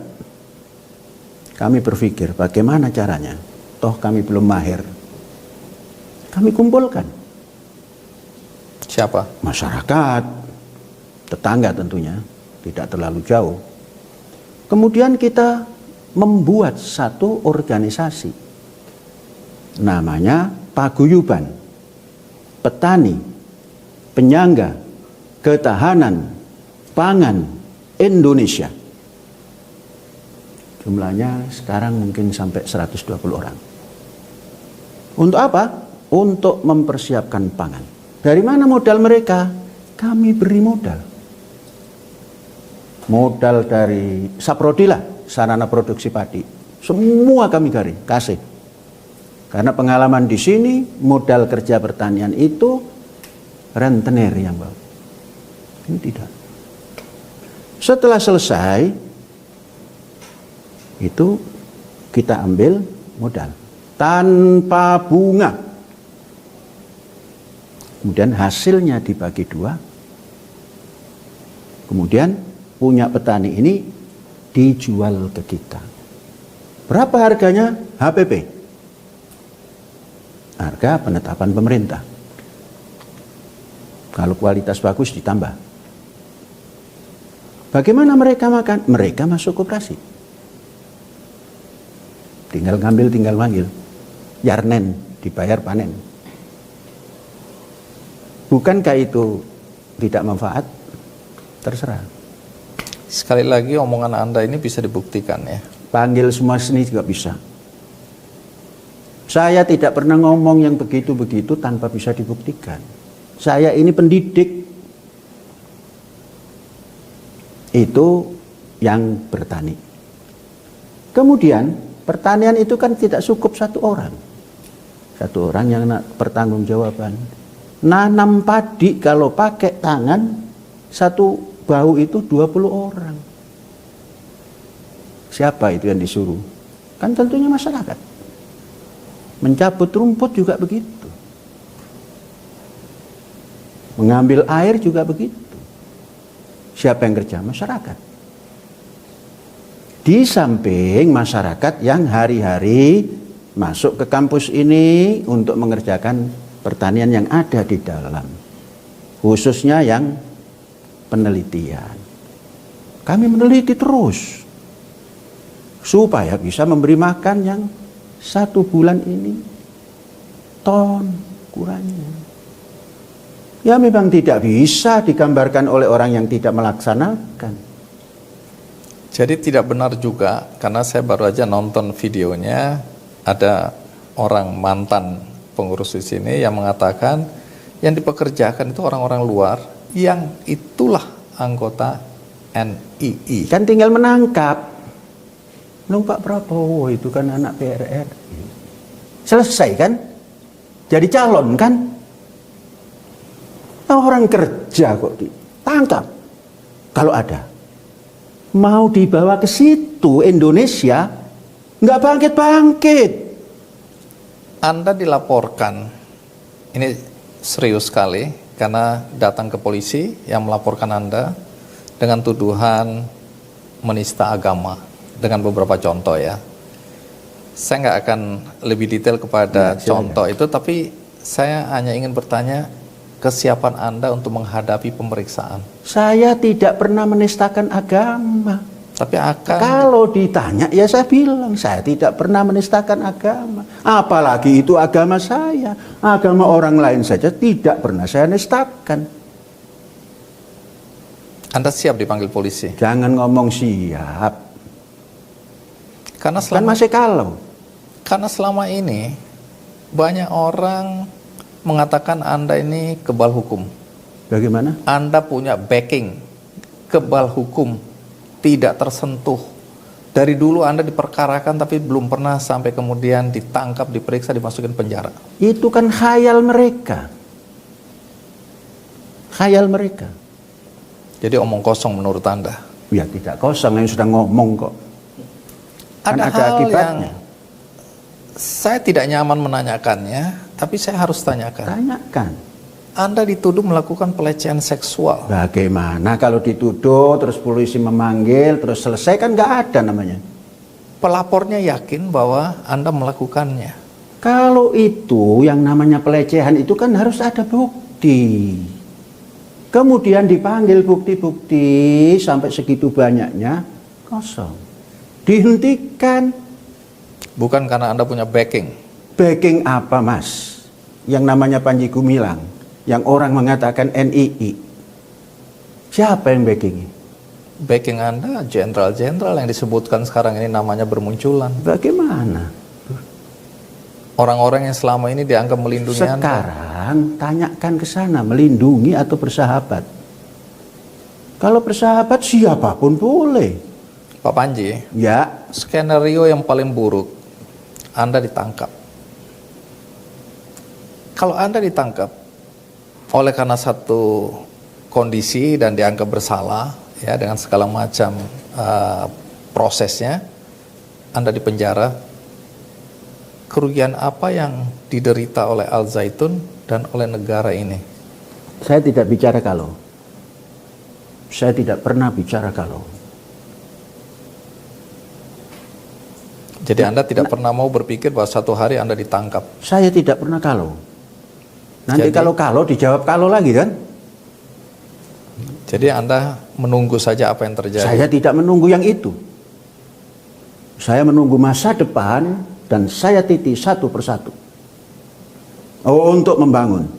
kami berpikir bagaimana caranya. Toh kami belum mahir. Kami kumpulkan Siapa? masyarakat, tetangga tentunya, tidak terlalu jauh. Kemudian kita membuat satu organisasi, namanya Paguyuban Petani Penyangga Ketahanan Pangan Indonesia. Jumlahnya sekarang mungkin sampai 120 orang. Untuk apa? Untuk mempersiapkan pangan. Dari mana modal mereka? Kami beri modal. Modal dari Saprodila, sarana produksi padi. Semua kami kasih. Karena pengalaman di sini, modal kerja pertanian itu rentenir yang bawa. Ini tidak. Setelah selesai, itu kita ambil modal tanpa bunga. Kemudian hasilnya dibagi 2. Kemudian punya petani ini dijual ke kita. Berapa harganya? HPP. Harga penetapan pemerintah. Kalau kualitas bagus ditambah. Bagaimana mereka makan? Mereka masuk koperasi. Tinggal ngambil, tinggal manggil. Yarnen, dibayar panen. Bukankah itu tidak manfaat? Terserah. Sekali lagi omongan Anda ini bisa dibuktikan ya. Panggil semua seni juga bisa. Saya tidak pernah ngomong yang begitu-begitu tanpa bisa dibuktikan. Saya ini pendidik. Itu yang bertani. Kemudian pertanian itu kan tidak cukup satu orang. Satu orang yang pertanggungjawaban. Nanam padi kalau pakai tangan, satu bahu itu 20 orang. Siapa itu yang disuruh? Kan tentunya masyarakat. Mencabut rumput juga begitu. Mengambil air juga begitu. Siapa yang kerja? Masyarakat. Di samping masyarakat yang hari-hari masuk ke kampus ini untuk mengerjakan pertanian yang ada di dalam. Khususnya yang penelitian. Kami meneliti terus. Supaya bisa memberi makan yang 1 bulan ini ton kurangnya. Ya memang tidak bisa digambarkan oleh orang yang tidak melaksanakan. Jadi tidak benar juga, karena saya baru aja nonton videonya, ada orang mantan pengurus di sini yang mengatakan yang dipekerjakan itu orang-orang luar yang itulah anggota NII. Kan tinggal menangkap. Loh Pak Prabowo itu kan anak PRR. Selesai kan? Jadi calon kan? Orang kerja kok ditangkap. Kalau ada. Mau dibawa ke situ Indonesia, nggak bangkit-bangkit. Anda dilaporkan, ini serius sekali, karena datang ke polisi yang melaporkan Anda dengan tuduhan menista agama. Dengan beberapa contoh ya. Saya nggak akan lebih detail kepada contoh itu, tapi saya hanya ingin bertanya kesiapan Anda untuk menghadapi pemeriksaan. Saya tidak pernah menistakan agama. Tapi akan... Kalau ditanya, ya saya bilang, saya tidak pernah menistakan agama. Apalagi itu agama saya. Agama orang lain saja tidak pernah saya nistakan. Anda siap dipanggil polisi? Jangan ngomong siap. Karena Kan masih kalau. Karena selama ini banyak orang mengatakan Anda ini kebal hukum. Bagaimana? Anda punya backing kebal hukum, tidak tersentuh. Dari dulu Anda diperkarakan tapi belum pernah sampai kemudian ditangkap, diperiksa, dimasukin penjara. Itu kan khayal mereka. Khayal mereka. Jadi omong kosong menurut Anda? Ya tidak kosong, yang sudah ngomong kok. Ada Kan hal akibatnya. yang saya tidak nyaman menanyakannya, tapi saya harus tanyakan. Tanyakan. Anda dituduh melakukan pelecehan seksual. Bagaimana kalau dituduh, terus polisi memanggil, terus selesai, kan nggak ada namanya. Pelapornya yakin bahwa Anda melakukannya. Kalau itu yang namanya pelecehan itu kan harus ada bukti. Kemudian dipanggil bukti-bukti sampai segitu banyaknya, kosong. Dihentikan. Bukan karena Anda punya backing. Backing apa Mas? Yang namanya Panji Gumilang, yang orang mengatakan NII. Siapa yang backing? backing Anda, jenderal-jenderal yang disebutkan sekarang ini namanya bermunculan. Bagaimana? Orang-orang yang selama ini dianggap melindungi Anda. Sekarang tanyakan ke sana, melindungi atau bersahabat. Kalau bersahabat siapapun boleh. Pak Panji, Ya, skenario yang paling buruk, Anda ditangkap. Kalau Anda ditangkap oleh karena satu kondisi dan dianggap bersalah, ya dengan segala macam prosesnya, Anda dipenjara, kerugian apa yang diderita oleh Al Zaitun dan oleh negara ini? saya tidak bicara kalau. Saya tidak pernah bicara kalau. Jadi Anda tidak pernah mau berpikir bahwa satu hari Anda ditangkap. Saya tidak pernah kalau. Nanti Jadi- kalau dijawab kalau lagi kan? Jadi Anda menunggu saja apa yang terjadi. Saya tidak menunggu yang itu. Saya menunggu masa depan dan saya titi satu persatu. Oh, untuk membangun.